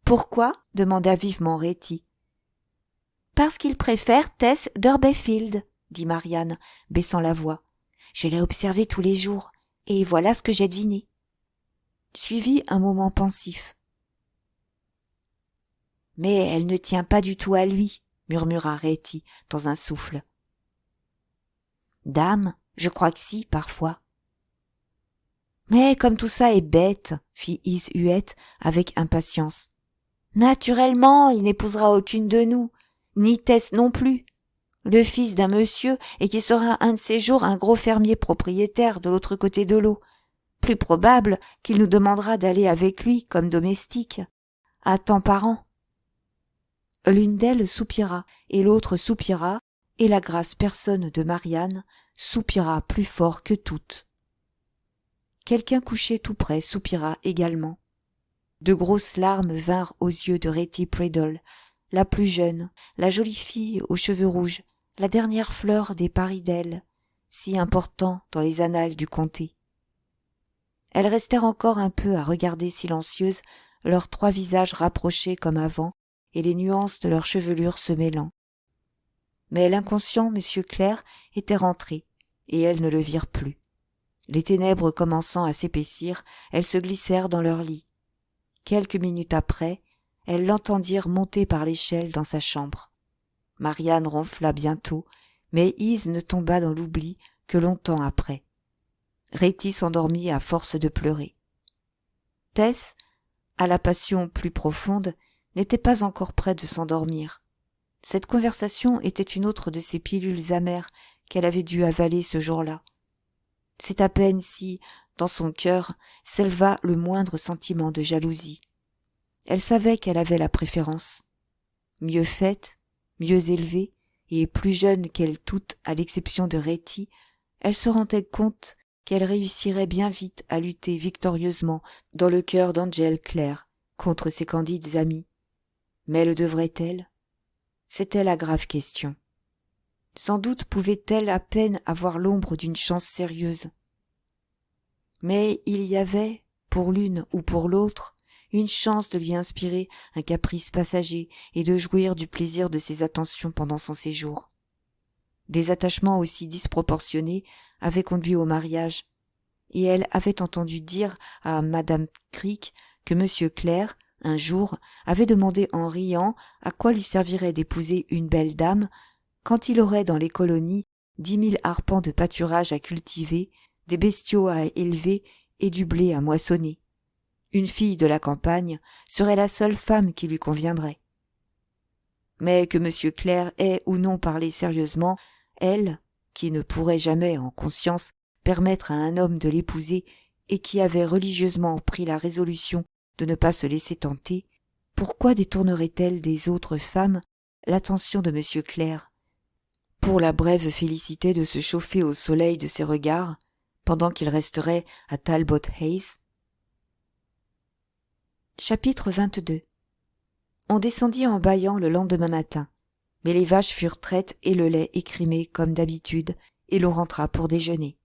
Pourquoi? Demanda vivement Retty. Parce qu'il préfère Tess Durbeyfield, dit Marianne, baissant la voix. Je l'ai observé tous les jours, et voilà ce que j'ai deviné. Suivit un moment pensif. Mais elle ne tient pas du tout à lui, murmura Retty dans un souffle. Dame, je crois que si, parfois. Mais comme tout ça est bête, fit Is Huette avec impatience. Naturellement, il n'épousera aucune de nous, ni Tess non plus. Le fils d'un monsieur et qui sera un de ces jours un gros fermier propriétaire de l'autre côté de l'eau. Plus probable qu'il nous demandera d'aller avec lui comme domestique, à temps par an. L'une d'elles soupira et l'autre soupira, et la grasse personne de Marianne soupira plus fort que toutes. Quelqu'un couché tout près soupira également. De grosses larmes vinrent aux yeux de Retty Priddle, la plus jeune, la jolie fille aux cheveux rouges, la dernière fleur des Paridel, si important dans les annales du comté. Elles restèrent encore un peu à regarder silencieuses leurs trois visages rapprochés comme avant et les nuances de leur chevelure se mêlant. Mais l'inconscient M. Clair était rentré, et elles ne le virent plus. Les ténèbres commençant à s'épaissir, elles se glissèrent dans leur lit. Quelques minutes après, elles l'entendirent monter par l'échelle dans sa chambre. Marianne ronfla bientôt, mais Is ne tomba dans l'oubli que longtemps après. Retty s'endormit à force de pleurer. Tess, à la passion plus profonde, n'était pas encore près de s'endormir. Cette conversation était une autre de ces pilules amères qu'elle avait dû avaler ce jour-là. C'est à peine si, dans son cœur, s'éleva le moindre sentiment de jalousie. Elle savait qu'elle avait la préférence. Mieux faite, mieux élevée, et plus jeune qu'elles toutes à l'exception de Retty, elle se rendait compte qu'elle réussirait bien vite à lutter victorieusement dans le cœur d'Angel Clare contre ses candides amies. Mais le devrait-elle? C'était la grave question. Sans doute pouvait-elle à peine avoir l'ombre d'une chance sérieuse. Mais il y avait, pour l'une ou pour l'autre, une chance de lui inspirer un caprice passager et de jouir du plaisir de ses attentions pendant son séjour. Des attachements aussi disproportionnés avaient conduit au mariage, et elle avait entendu dire à Madame Crick que M. Clair, un jour, avait demandé en riant à quoi lui servirait d'épouser une belle dame quand il aurait dans les colonies 10 000 arpents de pâturage à cultiver, des bestiaux à élever et du blé à moissonner. Une fille de la campagne serait la seule femme qui lui conviendrait. Mais que M. Clair ait ou non parlé sérieusement, elle, qui ne pourrait jamais en conscience permettre à un homme de l'épouser et qui avait religieusement pris la résolution de ne pas se laisser tenter, pourquoi détournerait-elle des autres femmes l'attention de M. Clair, pour la brève félicité de se chauffer au soleil de ses regards, pendant qu'il resterait à Talbot Hayes? Chapitre 22. On descendit en bâillant le lendemain matin, mais les vaches furent traites et le lait écrimé comme d'habitude, et l'on rentra pour déjeuner.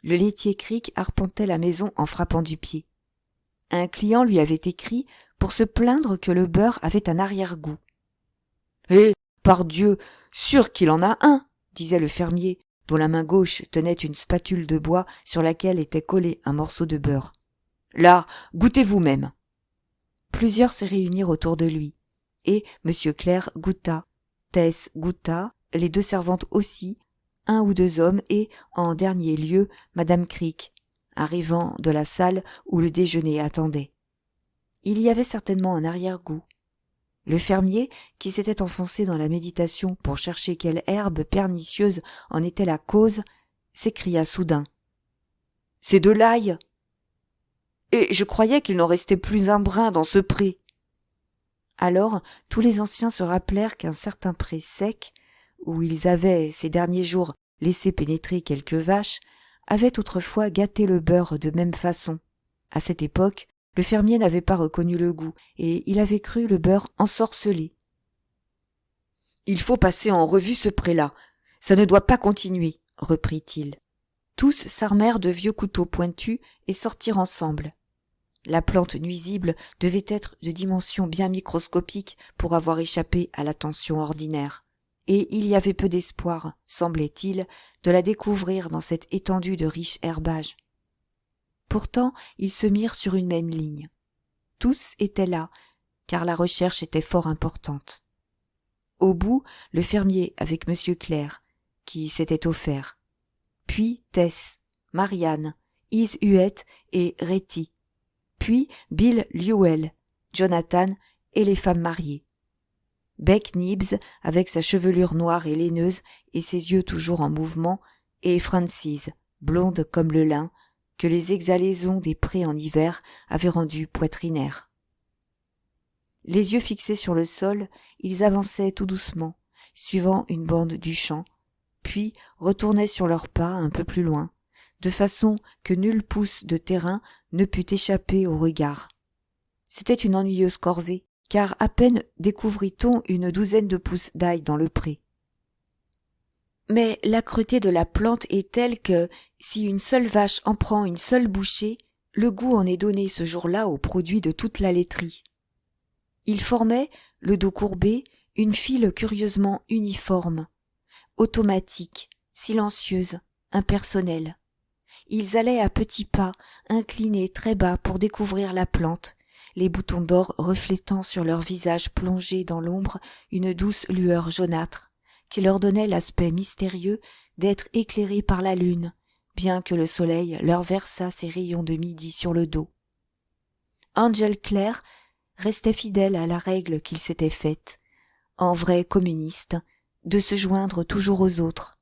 Le laitier Crick arpentait la maison en frappant du pied. Un client lui avait écrit pour se plaindre que le beurre avait un arrière-goût. « Eh, pardieu, sûr qu'il en a un !» disait le fermier, dont la main gauche tenait une spatule de bois sur laquelle était collé un morceau de beurre. « Là, goûtez vous-même !» Plusieurs se réunirent autour de lui, et M. Clair goûta, Tess goûta, les deux servantes aussi, un ou deux hommes et, en dernier lieu, Madame Crick, arrivant de la salle où le déjeuner attendait. Il y avait certainement un arrière-goût. Le fermier, qui s'était enfoncé dans la méditation pour chercher quelle herbe pernicieuse en était la cause, s'écria soudain. « C'est de l'ail ! Et je croyais qu'il n'en restait plus un brin dans ce pré. » Alors tous les anciens se rappelèrent qu'un certain pré sec, où ils avaient ces derniers jours laissé pénétrer quelques vaches, avait autrefois gâté le beurre de même façon. À cette époque, le fermier n'avait pas reconnu le goût, et il avait cru le beurre ensorcelé. « Il faut passer en revue ce pré-là. Ça ne doit pas continuer, reprit-il. Tous s'armèrent de vieux couteaux pointus et sortirent ensemble. La plante nuisible devait être de dimensions bien microscopiques pour avoir échappé à l'attention ordinaire, et il y avait peu d'espoir, semblait-il, de la découvrir dans cette étendue de riche herbage. Pourtant, ils se mirent sur une même ligne. Tous étaient là, car la recherche était fort importante. Au bout, le fermier avec M. Clair, qui s'était offert. Puis Tess, Marianne, Is Huet et Retty. Puis Bill Lewell, Jonathan et les femmes mariées. Bec Nibbs avec sa chevelure noire et laineuse et ses yeux toujours en mouvement, et Frances, blonde comme le lin, que les exhalaisons des prés en hiver avaient rendue poitrinaire. Les yeux fixés sur le sol, ils avançaient tout doucement, suivant une bande du champ, puis retournaient sur leurs pas un peu plus loin, de façon que nul pouce de terrain ne pût échapper au regard. C'était une ennuyeuse corvée, car à peine découvrit-on une douzaine de pousses d'ail dans le pré. Mais l'âcreté de la plante est telle que, si une seule vache en prend une seule bouchée, le goût en est donné ce jour-là au produit de toute la laiterie. Il formait, le dos courbé, une file curieusement uniforme, automatique, silencieuse, impersonnelle. Ils allaient à petits pas, inclinés très bas pour découvrir la plante, les boutons d'or reflétant sur leur visage plongé dans l'ombre une douce lueur jaunâtre, qui leur donnait l'aspect mystérieux d'être éclairés par la lune, bien que le soleil leur versât ses rayons de midi sur le dos. Angel Clair restait fidèle à la règle qu'il s'était faite, en vrai communiste, de se joindre toujours aux autres,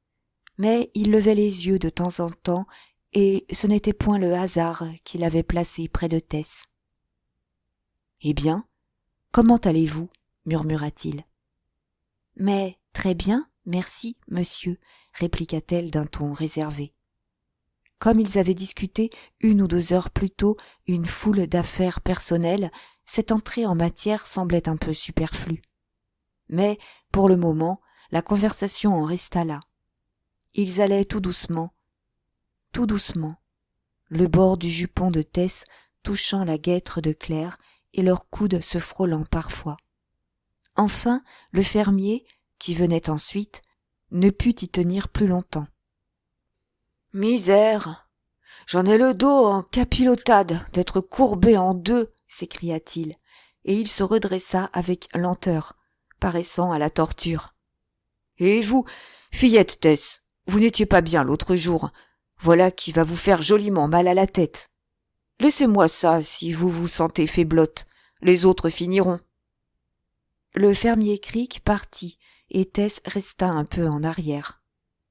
mais il levait les yeux de temps en temps, et ce n'était point le hasard qui l'avait placé près de Tess. « Eh bien, comment allez-vous » murmura-t-il. « Mais très bien, merci, monsieur » répliqua-t-elle d'un ton réservé. Comme ils avaient discuté 1 ou 2 heures plus tôt une foule d'affaires personnelles, cette entrée en matière semblait un peu superflue. Mais, pour le moment, la conversation en resta là. Ils allaient tout doucement, le bord du jupon de Tess touchant la guêtre de Claire et leurs coudes se frôlant parfois. Enfin, le fermier, qui venait ensuite, ne put y tenir plus longtemps. « Misère ! J'en ai le dos en capilotade d'être courbé en 2 !» s'écria-t-il, et il se redressa avec lenteur, paraissant à la torture. « Et vous, fillette Tess, vous n'étiez pas bien l'autre jour. Voilà qui va vous faire joliment mal à la tête. Laissez-moi ça si vous vous sentez faiblotte, les autres finiront. » Le fermier Crick partit, et Tess resta un peu en arrière.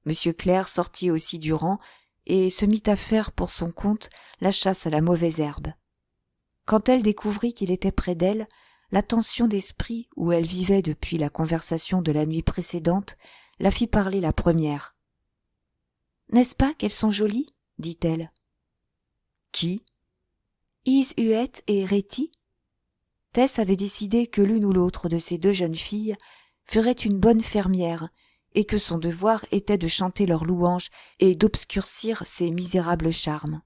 M. Clair sortit aussi du rang, et se mit à faire pour son compte la chasse à la mauvaise herbe. Quand elle découvrit qu'il était près d'elle, la tension d'esprit où elle vivait depuis la conversation de la nuit précédente la fit parler la première. « N'est-ce pas qu'elles sont jolies ?» dit-elle. « Qui ?»« Is Huet et Retty. » Tess avait décidé que l'une ou l'autre de ces 2 jeunes filles ferait une bonne fermière et que son devoir était de chanter leurs louanges et d'obscurcir ses misérables charmes.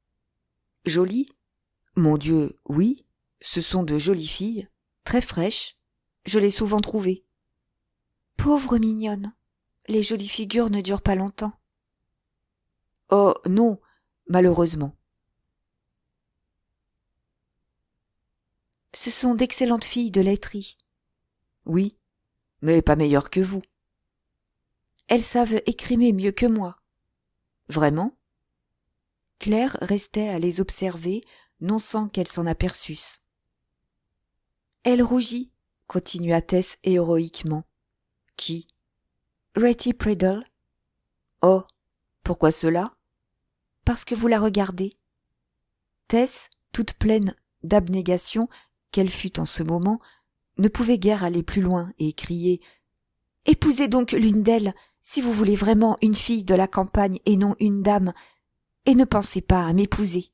« Jolies ? Mon Dieu, oui, ce sont de jolies filles, très fraîches, je l'ai souvent trouvée. »« Pauvre mignonne, les jolies figures ne durent pas longtemps. »« Oh non, malheureusement. »« Ce sont d'excellentes filles de laiterie. »« Oui, mais pas meilleures que vous. »« Elles savent écrimer mieux que moi. »« Vraiment ?» Claire restait à les observer, non sans qu'elles s'en aperçussent. « Elle rougit, » continua Tess héroïquement. « Qui ? » « Retty Priddle. »« Oh, pourquoi cela ? » ?»« Parce que vous la regardez. » Tess, toute pleine d'abnégation qu'elle fut en ce moment, ne pouvait guère aller plus loin et crier « Épousez donc l'une d'elles, si vous voulez vraiment une fille de la campagne et non une dame, et ne pensez pas à m'épouser. »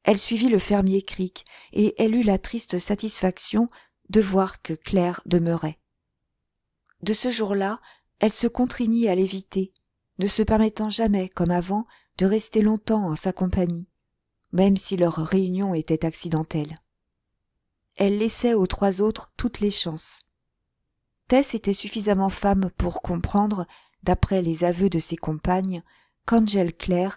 Elle suivit le fermier Crick, et elle eut la triste satisfaction de voir que Claire demeurait. De ce jour-là, elle se contraignit à l'éviter, ne se permettant jamais, comme avant, de rester longtemps en sa compagnie, même si leur réunion était accidentelle. Elle laissait aux trois autres toutes les chances. Tess était suffisamment femme pour comprendre, d'après les aveux de ses compagnes, qu'Angel Clare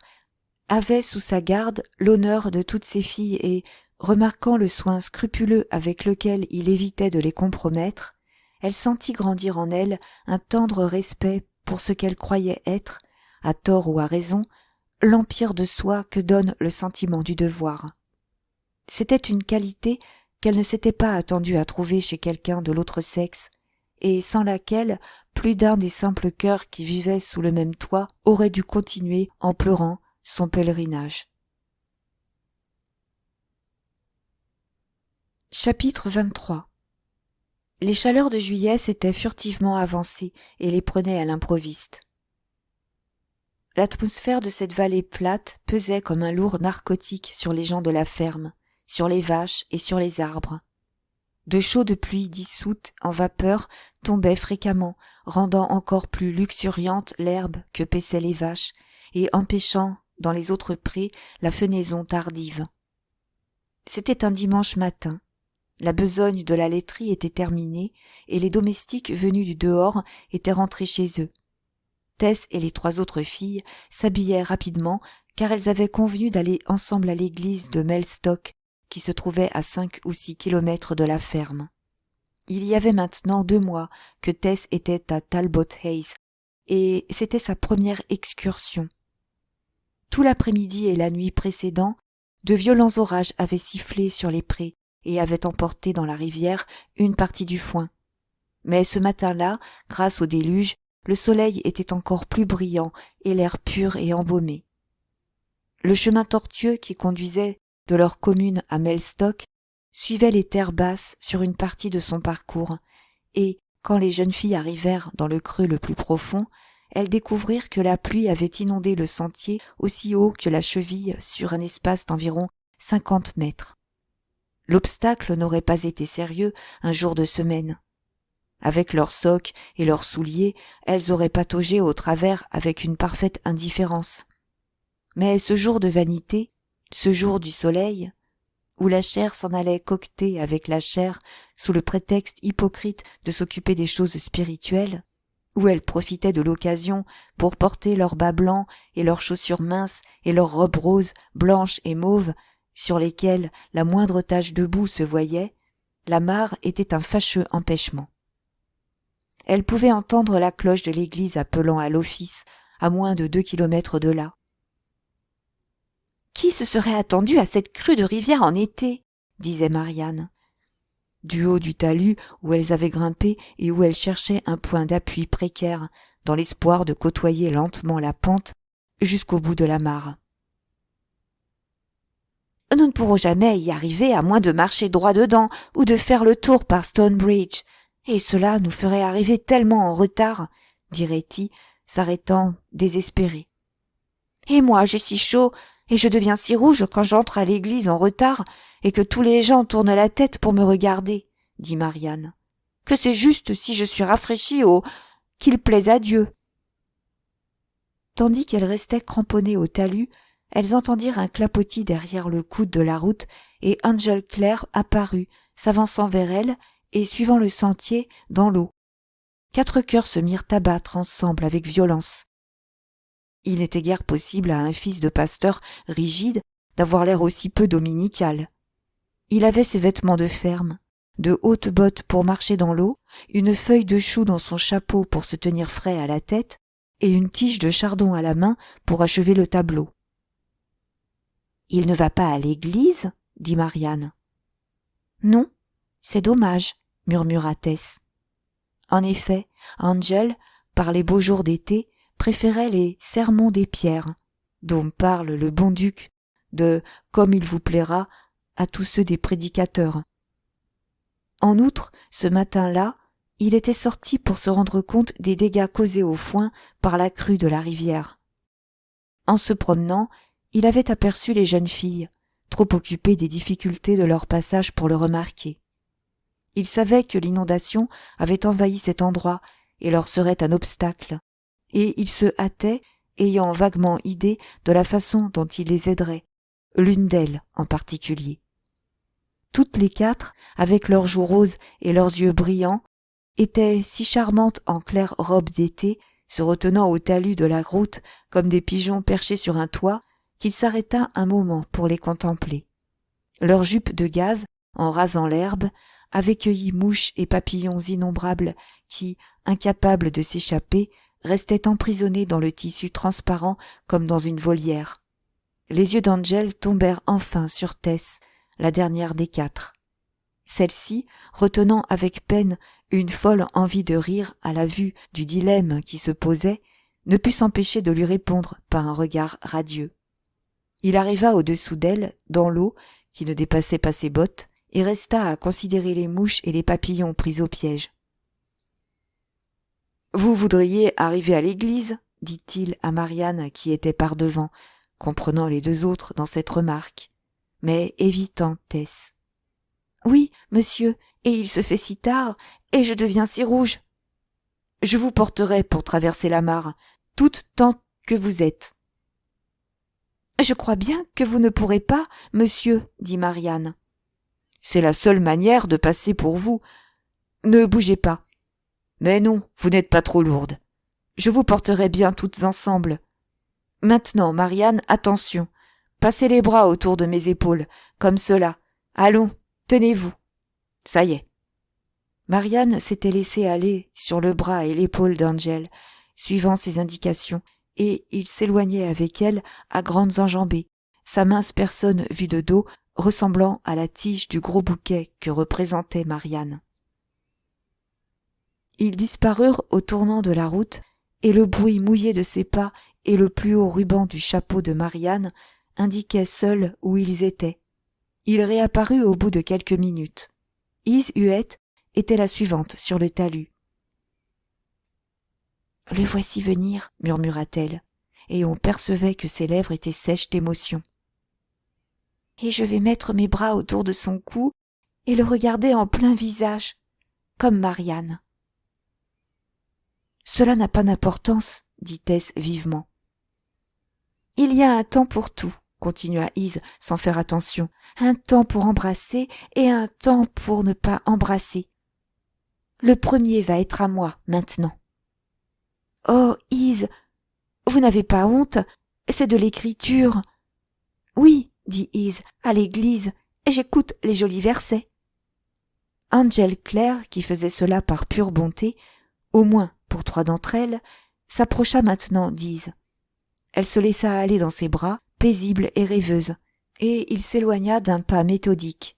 avait sous sa garde l'honneur de toutes ses filles et, remarquant le soin scrupuleux avec lequel il évitait de les compromettre, elle sentit grandir en elle un tendre respect pour ce qu'elle croyait être, à tort ou à raison, l'empire de soi que donne le sentiment du devoir. C'était une qualité qu'elle ne s'était pas attendue à trouver chez quelqu'un de l'autre sexe, et sans laquelle plus d'un des simples cœurs qui vivaient sous le même toit aurait dû continuer en pleurant son pèlerinage. Chapitre 23. Les chaleurs de juillet s'étaient furtivement avancées et les prenaient à l'improviste. L'atmosphère de cette vallée plate pesait comme un lourd narcotique sur les gens de la ferme, sur les vaches et sur les arbres. De chaudes pluies dissoutes en vapeur tombaient fréquemment, rendant encore plus luxuriante l'herbe que paissaient les vaches et empêchant, dans les autres prés, la fenaison tardive. C'était un dimanche matin. La besogne de la laiterie était terminée et les domestiques venus du dehors étaient rentrés chez eux. Tess et les trois autres filles s'habillaient rapidement car elles avaient convenu d'aller ensemble à l'église de Mellstock qui se trouvait à 5 ou 6 kilomètres de la ferme. Il y avait maintenant 2 mois que Tess était à Talbot Hayes et c'était sa première excursion. Tout l'après-midi et la nuit précédant, de violents orages avaient sifflé sur les prés et avaient emporté dans la rivière une partie du foin. Mais ce matin-là, grâce au déluge, le soleil était encore plus brillant et l'air pur et embaumé. Le chemin tortueux qui conduisait de leur commune à Mellstock suivait les terres basses sur une partie de son parcours, et, quand les jeunes filles arrivèrent dans le creux le plus profond, elles découvrirent que la pluie avait inondé le sentier aussi haut que la cheville sur un espace d'environ 50 mètres. L'obstacle n'aurait pas été sérieux un jour de semaine. Avec leurs socques et leurs souliers, elles auraient pataugé au travers avec une parfaite indifférence. Mais ce jour de vanité, ce jour du soleil, où la chair s'en allait coqueter avec la chair sous le prétexte hypocrite de s'occuper des choses spirituelles, où elles profitaient de l'occasion pour porter leurs bas blancs et leurs chaussures minces et leurs robes roses, blanches et mauves, sur lesquelles la moindre tache de boue se voyait, la mare était un fâcheux empêchement. Elle pouvait entendre la cloche de l'église appelant à l'office, à moins de 2 kilomètres de là. Qui se serait attendu à cette crue de rivière en été, disait Marianne. Du haut du talus où elles avaient grimpé et où elles cherchaient un point d'appui précaire, dans l'espoir de côtoyer lentement la pente jusqu'au bout de la mare. Nous ne pourrons jamais y arriver à moins de marcher droit dedans ou de faire le tour par Stonebridge, et cela nous ferait arriver tellement en retard, dit Retty, s'arrêtant désespérée. Et moi, j'ai si chaud, et je deviens si rouge quand j'entre à l'église en retard et que tous les gens tournent la tête pour me regarder, dit Marianne. Que c'est juste si je suis rafraîchie au « qu'il plaise à Dieu ». Tandis qu'elles restaient cramponnées au talus, elles entendirent un clapotis derrière le coude de la route et Angel Clare apparut, s'avançant vers elles et suivant le sentier dans l'eau. 4 cœurs se mirent à battre ensemble avec violence. Il n'était guère possible à un fils de pasteur rigide d'avoir l'air aussi peu dominical. Il avait ses vêtements de ferme, de hautes bottes pour marcher dans l'eau, une feuille de chou dans son chapeau pour se tenir frais à la tête et une tige de chardon à la main pour achever le tableau. « Il ne va pas à l'église ?» dit Marianne. « Non, c'est dommage » murmura Tess. En effet, Angel, par les beaux jours d'été, préférait les sermons des pierres, dont parle le bon duc, de « comme il vous plaira » à tous ceux des prédicateurs. En outre, ce matin-là, il était sorti pour se rendre compte des dégâts causés au foin par la crue de la rivière. En se promenant, il avait aperçu les jeunes filles, trop occupées des difficultés de leur passage pour le remarquer. Il savait que l'inondation avait envahi cet endroit et leur serait un obstacle, et il se hâtait, ayant vaguement idée de la façon dont il les aiderait, l'une d'elles en particulier. Toutes les quatre, avec leurs joues roses et leurs yeux brillants, étaient si charmantes en claire robe d'été, se retenant au talus de la route comme des pigeons perchés sur un toit, qu'il s'arrêta un moment pour les contempler. Leurs jupes de gaze, en rasant l'herbe, avaient cueilli mouches et papillons innombrables qui, incapables de s'échapper, restaient emprisonnés dans le tissu transparent comme dans une volière. Les yeux d'Angel tombèrent enfin sur Tess, la dernière des quatre. Celle-ci, retenant avec peine une folle envie de rire à la vue du dilemme qui se posait, ne put s'empêcher de lui répondre par un regard radieux. Il arriva au-dessous d'elle, dans l'eau, qui ne dépassait pas ses bottes, et resta à considérer les mouches et les papillons pris au piège. « Vous voudriez arriver à l'église ?» dit-il à Marianne qui était par-devant, comprenant les deux autres dans cette remarque, mais évitant Tess. « Oui, monsieur, et il se fait si tard, et je deviens si rouge. »« Je vous porterai pour traverser la mare, toute tant que vous êtes. »« Je crois bien que vous ne pourrez pas, monsieur, dit Marianne. »« C'est la seule manière de passer pour vous. Ne bougez pas. Mais non, vous n'êtes pas trop lourde. Je vous porterai bien toutes ensemble. Maintenant, Marianne, attention. Passez les bras autour de mes épaules, comme cela. Allons, tenez-vous. Ça y est. » Marianne s'était laissée aller sur le bras et l'épaule d'Angel, suivant ses indications, et il s'éloignait avec elle à grandes enjambées, sa mince personne vue de dos ressemblant à la tige du gros bouquet que représentait Marianne. Ils disparurent au tournant de la route, et le bruit mouillé de ses pas et le plus haut ruban du chapeau de Marianne indiquaient seuls où ils étaient. Il réapparut au bout de quelques minutes. Is Huette était la suivante sur le talus. « Le voici venir, » murmura-t-elle, et on percevait que ses lèvres étaient sèches d'émotion. « Et je vais mettre mes bras autour de son cou et le regarder en plein visage, comme Marianne. »« Cela n'a pas d'importance, » dit Tess vivement. « Il y a un temps pour tout, » continua Is sans faire attention, « un temps pour embrasser et un temps pour ne pas embrasser. Le premier va être à moi, maintenant. »« Oh, Is, vous n'avez pas honte, c'est de l'écriture. »« Oui, dit Is, à l'église, et j'écoute les jolis versets. » Angel Claire, qui faisait cela par pure bonté, au moins pour 3 d'entre elles, s'approcha maintenant d'Is. Elle se laissa aller dans ses bras, paisible et rêveuse, et il s'éloigna d'un pas méthodique.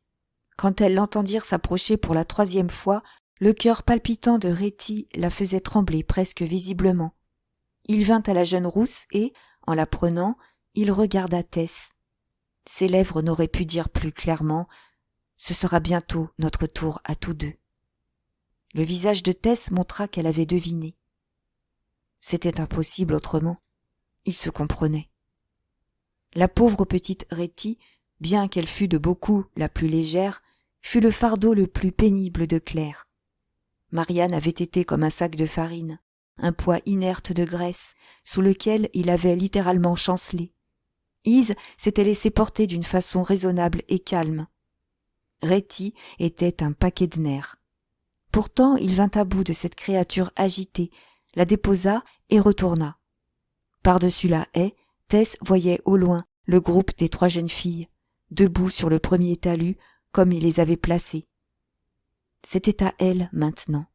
Quand elles l'entendirent s'approcher pour la 3e fois, le cœur palpitant de Retty la faisait trembler presque visiblement. Il vint à la jeune rousse et, en la prenant, il regarda Tess. Ses lèvres n'auraient pu dire plus clairement « Ce sera bientôt notre tour à tous deux. » Le visage de Tess montra qu'elle avait deviné. C'était impossible autrement. Ils se comprenaient. La pauvre petite Retty, bien qu'elle fût de beaucoup la plus légère, fut le fardeau le plus pénible de Claire. Marianne avait été comme un sac de farine, un poids inerte de graisse, sous lequel il avait littéralement chancelé. Is s'était laissé porter d'une façon raisonnable et calme. Retty était un paquet de nerfs. Pourtant il vint à bout de cette créature agitée, la déposa et retourna. Par-dessus la haie, Tess voyait au loin le groupe des 3 jeunes filles, debout sur le premier talus, comme il les avait placées. C'était à elle maintenant.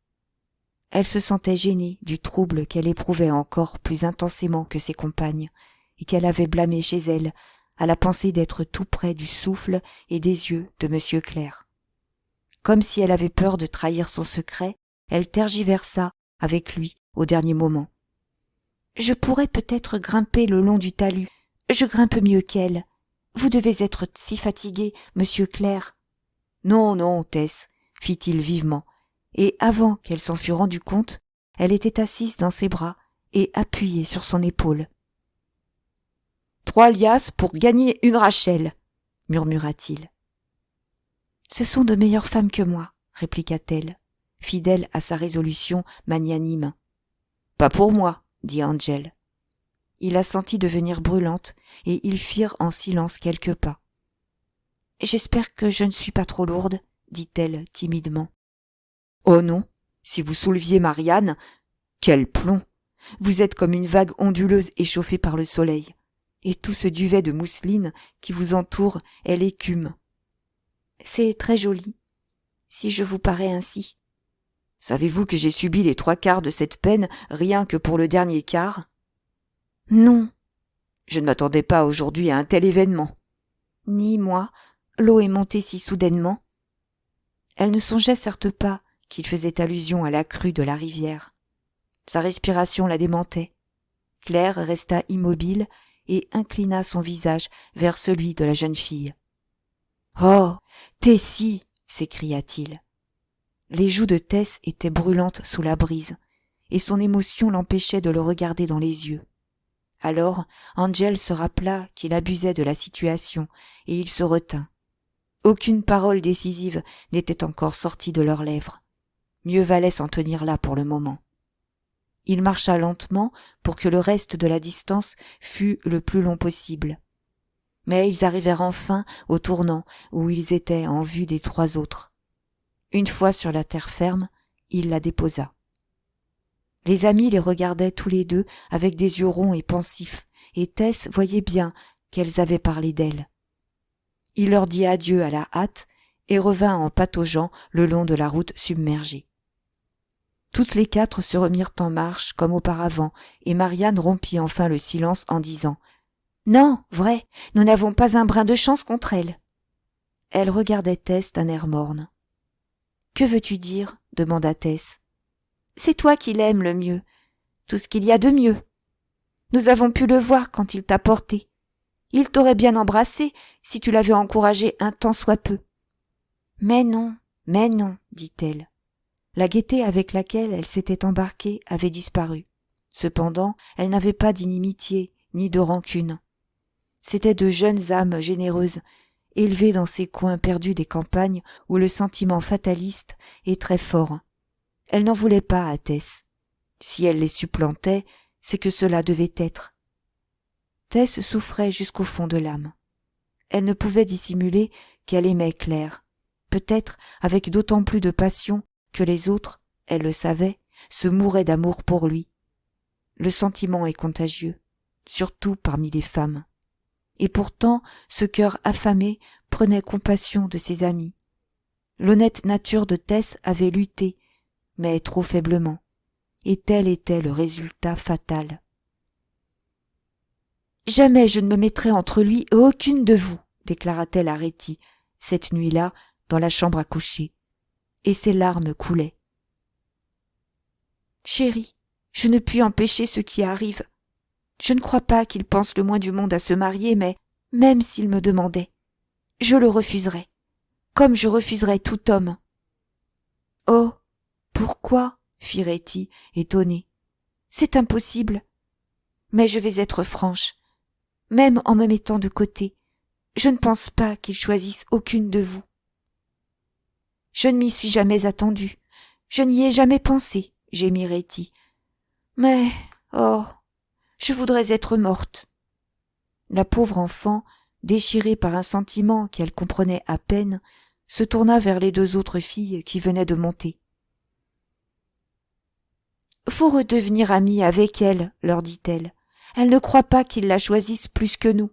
Elle se sentait gênée du trouble qu'elle éprouvait encore plus intensément que ses compagnes, et qu'elle avait blâmé chez elle, à la pensée d'être tout près du souffle et des yeux de Monsieur Clair. Comme si elle avait peur de trahir son secret, elle tergiversa avec lui au dernier moment. « Je pourrais peut-être grimper le long du talus. Je grimpe mieux qu'elle. Vous devez être si fatigué, Monsieur Clair. »« Non, non, Tess, » fit-il vivement, et avant qu'elle s'en fût rendue compte, elle était assise dans ses bras et appuyée sur son épaule. « 3 liasses pour gagner une Rachel, » murmura-t-il. « Ce sont de meilleures femmes que moi, » répliqua-t-elle, fidèle à sa résolution magnanime. « Pas pour moi, » dit Angel. Il la sentit devenir brûlante, et ils firent en silence quelques pas. « J'espère que je ne suis pas trop lourde, » dit-elle timidement. « Oh non, si vous souleviez Marianne, quel plomb! Vous êtes comme une vague onduleuse échauffée par le soleil, et tout ce duvet de mousseline qui vous entoure est l'écume. » « C'est très joli, si je vous parais ainsi. » « Savez-vous que j'ai subi les 3/4 de cette peine rien que pour le dernier quart ? » ?»« Non. » »« Je ne m'attendais pas aujourd'hui à un tel événement. »« Ni moi. L'eau est montée si soudainement. » Elle ne songeait certes pas qu'il faisait allusion à la crue de la rivière. Sa respiration la démentait. Claire resta immobile et inclina son visage vers celui de la jeune fille. « Oh, Tessie !» s'écria-t-il. Les joues de Tess étaient brûlantes sous la brise, et son émotion l'empêchait de le regarder dans les yeux. Alors Angel se rappela qu'il abusait de la situation, et il se retint. Aucune parole décisive n'était encore sortie de leurs lèvres. Mieux valait s'en tenir là pour le moment. Il marcha lentement pour que le reste de la distance fût le plus long possible. Mais ils arrivèrent enfin au tournant où ils étaient en vue des 3 autres. Une fois sur la terre ferme, il la déposa. Les amis les regardaient tous les deux avec des yeux ronds et pensifs, et Tess voyait bien qu'elles avaient parlé d'elle. Il leur dit adieu à la hâte et revint en pataugeant le long de la route submergée. Toutes les 4 se remirent en marche comme auparavant, et Marianne rompit enfin le silence en disant « Non, vrai, nous n'avons pas un brin de chance contre elle. » Elle regardait Tess d'un air morne. « Que veux-tu dire ?» demanda Tess. « C'est toi qui l'aimes le mieux, tout ce qu'il y a de mieux. Nous avons pu le voir quand il t'a porté. Il t'aurait bien embrassé si tu l'avais encouragé un tant soit peu. »« Mais non, dit-elle. La gaieté avec laquelle elle s'était embarquée avait disparu. Cependant, elle n'avait pas d'inimitié ni de rancune. C'étaient de jeunes âmes généreuses, élevées dans ces coins perdus des campagnes où le sentiment fataliste est très fort. Elle n'en voulait pas à Tess. Si elle les supplantait, c'est que cela devait être. Tess souffrait jusqu'au fond de l'âme. Elle ne pouvait dissimuler qu'elle aimait Claire, peut-être avec d'autant plus de passion que les autres, elle le savait, se mouraient d'amour pour lui. Le sentiment est contagieux, surtout parmi les femmes. Et pourtant, ce cœur affamé prenait compassion de ses amis. L'honnête nature de Tess avait lutté, mais trop faiblement, et tel était le résultat fatal. « Jamais je ne me mettrai entre lui et aucune de vous, » déclara-t-elle à Retty, cette nuit-là, dans la chambre à coucher, et ses larmes coulaient. « Chérie, je ne puis empêcher ce qui arrive. Je ne crois pas qu'il pense le moins du monde à se marier, mais même s'il me demandait, je le refuserais, comme je refuserais tout homme. »« Oh, pourquoi ?» fit Retty, étonnée. « C'est impossible. Mais je vais être franche. Même en me mettant de côté, je ne pense pas qu'il choisisse aucune de vous. Je ne m'y suis jamais attendue, je n'y ai jamais pensé, gémit Retty. Mais, oh, je voudrais être morte. » La pauvre enfant, déchirée par un sentiment qu'elle comprenait à peine, se tourna vers les 2 autres filles qui venaient de monter. « Faut redevenir amie avec elle, leur dit-elle. Elle ne croit pas qu'ils la choisissent plus que nous. »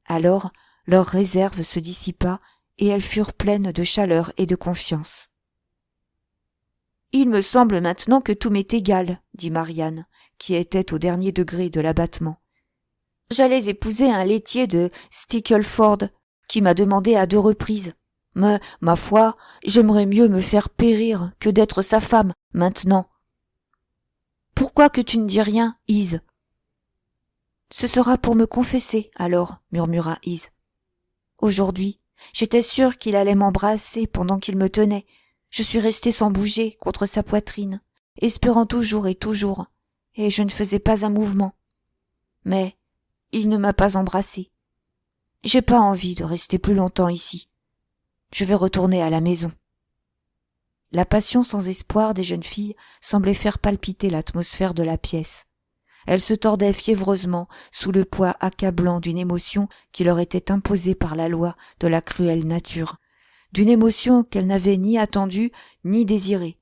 Alors, leur réserve se dissipa et elles furent pleines de chaleur et de confiance. « Il me semble maintenant que tout m'est égal, » dit Marianne, qui était au dernier degré de l'abattement. « J'allais épouser un laitier de Stickleford qui m'a demandé à 2 reprises. Mais, ma foi, j'aimerais mieux me faire périr que d'être sa femme maintenant. »« Pourquoi que tu ne dis rien, Ise ?»« Ce sera pour me confesser, alors, » murmura Ise. « Aujourd'hui, j'étais sûre qu'il allait m'embrasser pendant qu'il me tenait. Je suis restée sans bouger contre sa poitrine, espérant toujours, et je ne faisais pas un mouvement. Mais il ne m'a pas embrassée. J'ai pas envie de rester plus longtemps ici. Je vais retourner à la maison. » La passion sans espoir des jeunes filles semblait faire palpiter l'atmosphère de la pièce. Elles se tordaient fiévreusement sous le poids accablant d'une émotion qui leur était imposée par la loi de la cruelle nature, d'une émotion qu'elles n'avaient ni attendue ni désirée.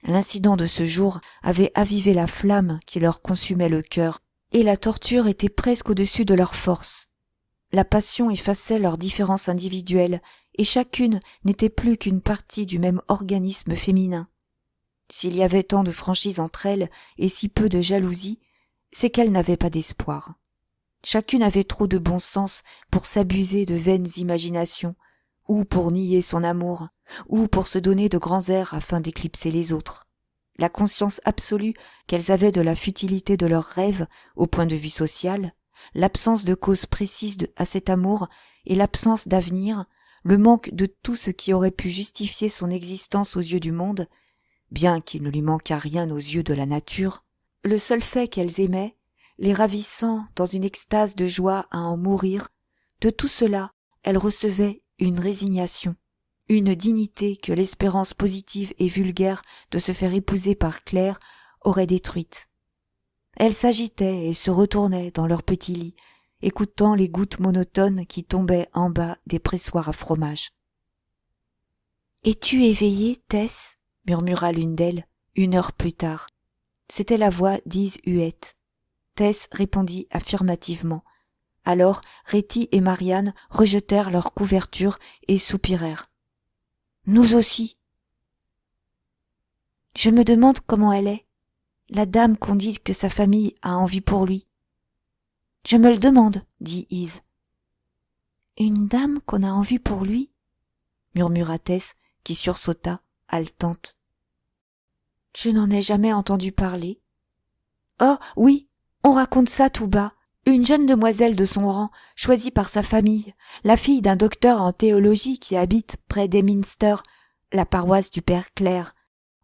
L'incident de ce jour avait avivé la flamme qui leur consumait le cœur, et la torture était presque au-dessus de leurs forces. La passion effaçait leurs différences individuelles, et chacune n'était plus qu'une partie du même organisme féminin. S'il y avait tant de franchise entre elles et si peu de jalousie, c'est qu'elles n'avaient pas d'espoir. Chacune avait trop de bon sens pour s'abuser de vaines imaginations, ou pour nier son amour, ou pour se donner de grands airs afin d'éclipser les autres. La conscience absolue qu'elles avaient de la futilité de leurs rêves au point de vue social, l'absence de cause précise à cet amour et l'absence d'avenir, le manque de tout ce qui aurait pu justifier son existence aux yeux du monde, bien qu'il ne lui manquât rien aux yeux de la nature, le seul fait qu'elles aimaient, les ravissant dans une extase de joie à en mourir, de tout cela elles recevaient une résignation, une dignité que l'espérance positive et vulgaire de se faire épouser par Claire aurait détruite. Elles s'agitaient et se retournaient dans leur petit lit, écoutant les gouttes monotones qui tombaient en bas des pressoirs à fromage. « Es-tu éveillée, Tess ?» murmura l'une d'elles, 1 heure plus tard. C'était la voix d'Ise Huette. Tess répondit affirmativement. Alors Réti et Marianne rejetèrent leurs couvertures et soupirèrent. « Nous aussi. »« Je me demande comment elle est, la dame qu'on dit que sa famille a envie pour lui. »« Je me le demande, » dit Ise. « Une dame qu'on a envie pour lui ?» murmura Tess, qui sursauta, haletante. « Je n'en ai jamais entendu parler. »« Oh, oui, on raconte ça tout bas. Une jeune demoiselle de son rang, choisie par sa famille, la fille d'un docteur en théologie qui habite près d'Eminster, la paroisse du père Clare.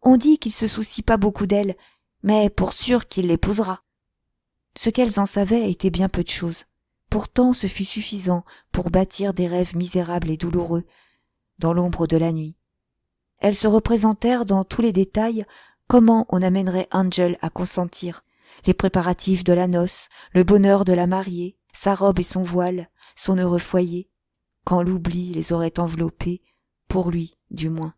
On dit qu'il se soucie pas beaucoup d'elle, mais pour sûr qu'il l'épousera. » Ce qu'elles en savaient était bien peu de chose. Pourtant ce fut suffisant pour bâtir des rêves misérables et douloureux, dans l'ombre de la nuit. Elles se représentèrent dans tous les détails comment on amènerait Angel à consentir, les préparatifs de la noce, le bonheur de la mariée, sa robe et son voile, son heureux foyer, quand l'oubli les aurait enveloppés, pour lui du moins.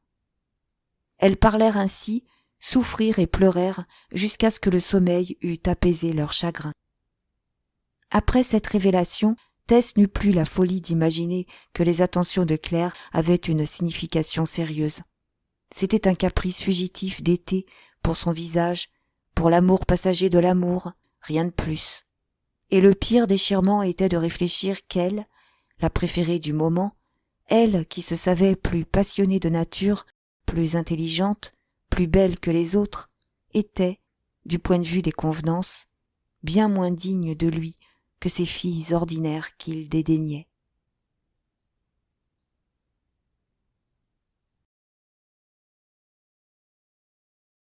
Elles parlèrent ainsi, souffrirent et pleurèrent jusqu'à ce que le sommeil eût apaisé leur chagrin. Après cette révélation, Tess n'eut plus la folie d'imaginer que les attentions de Claire avaient une signification sérieuse. C'était un caprice fugitif d'été pour son visage, pour l'amour passager de l'amour, rien de plus. Et le pire déchirement était de réfléchir qu'elle, la préférée du moment, elle qui se savait plus passionnée de nature, plus intelligente, plus belle que les autres, était, du point de vue des convenances, bien moins digne de lui que ces filles ordinaires qu'il dédaignait.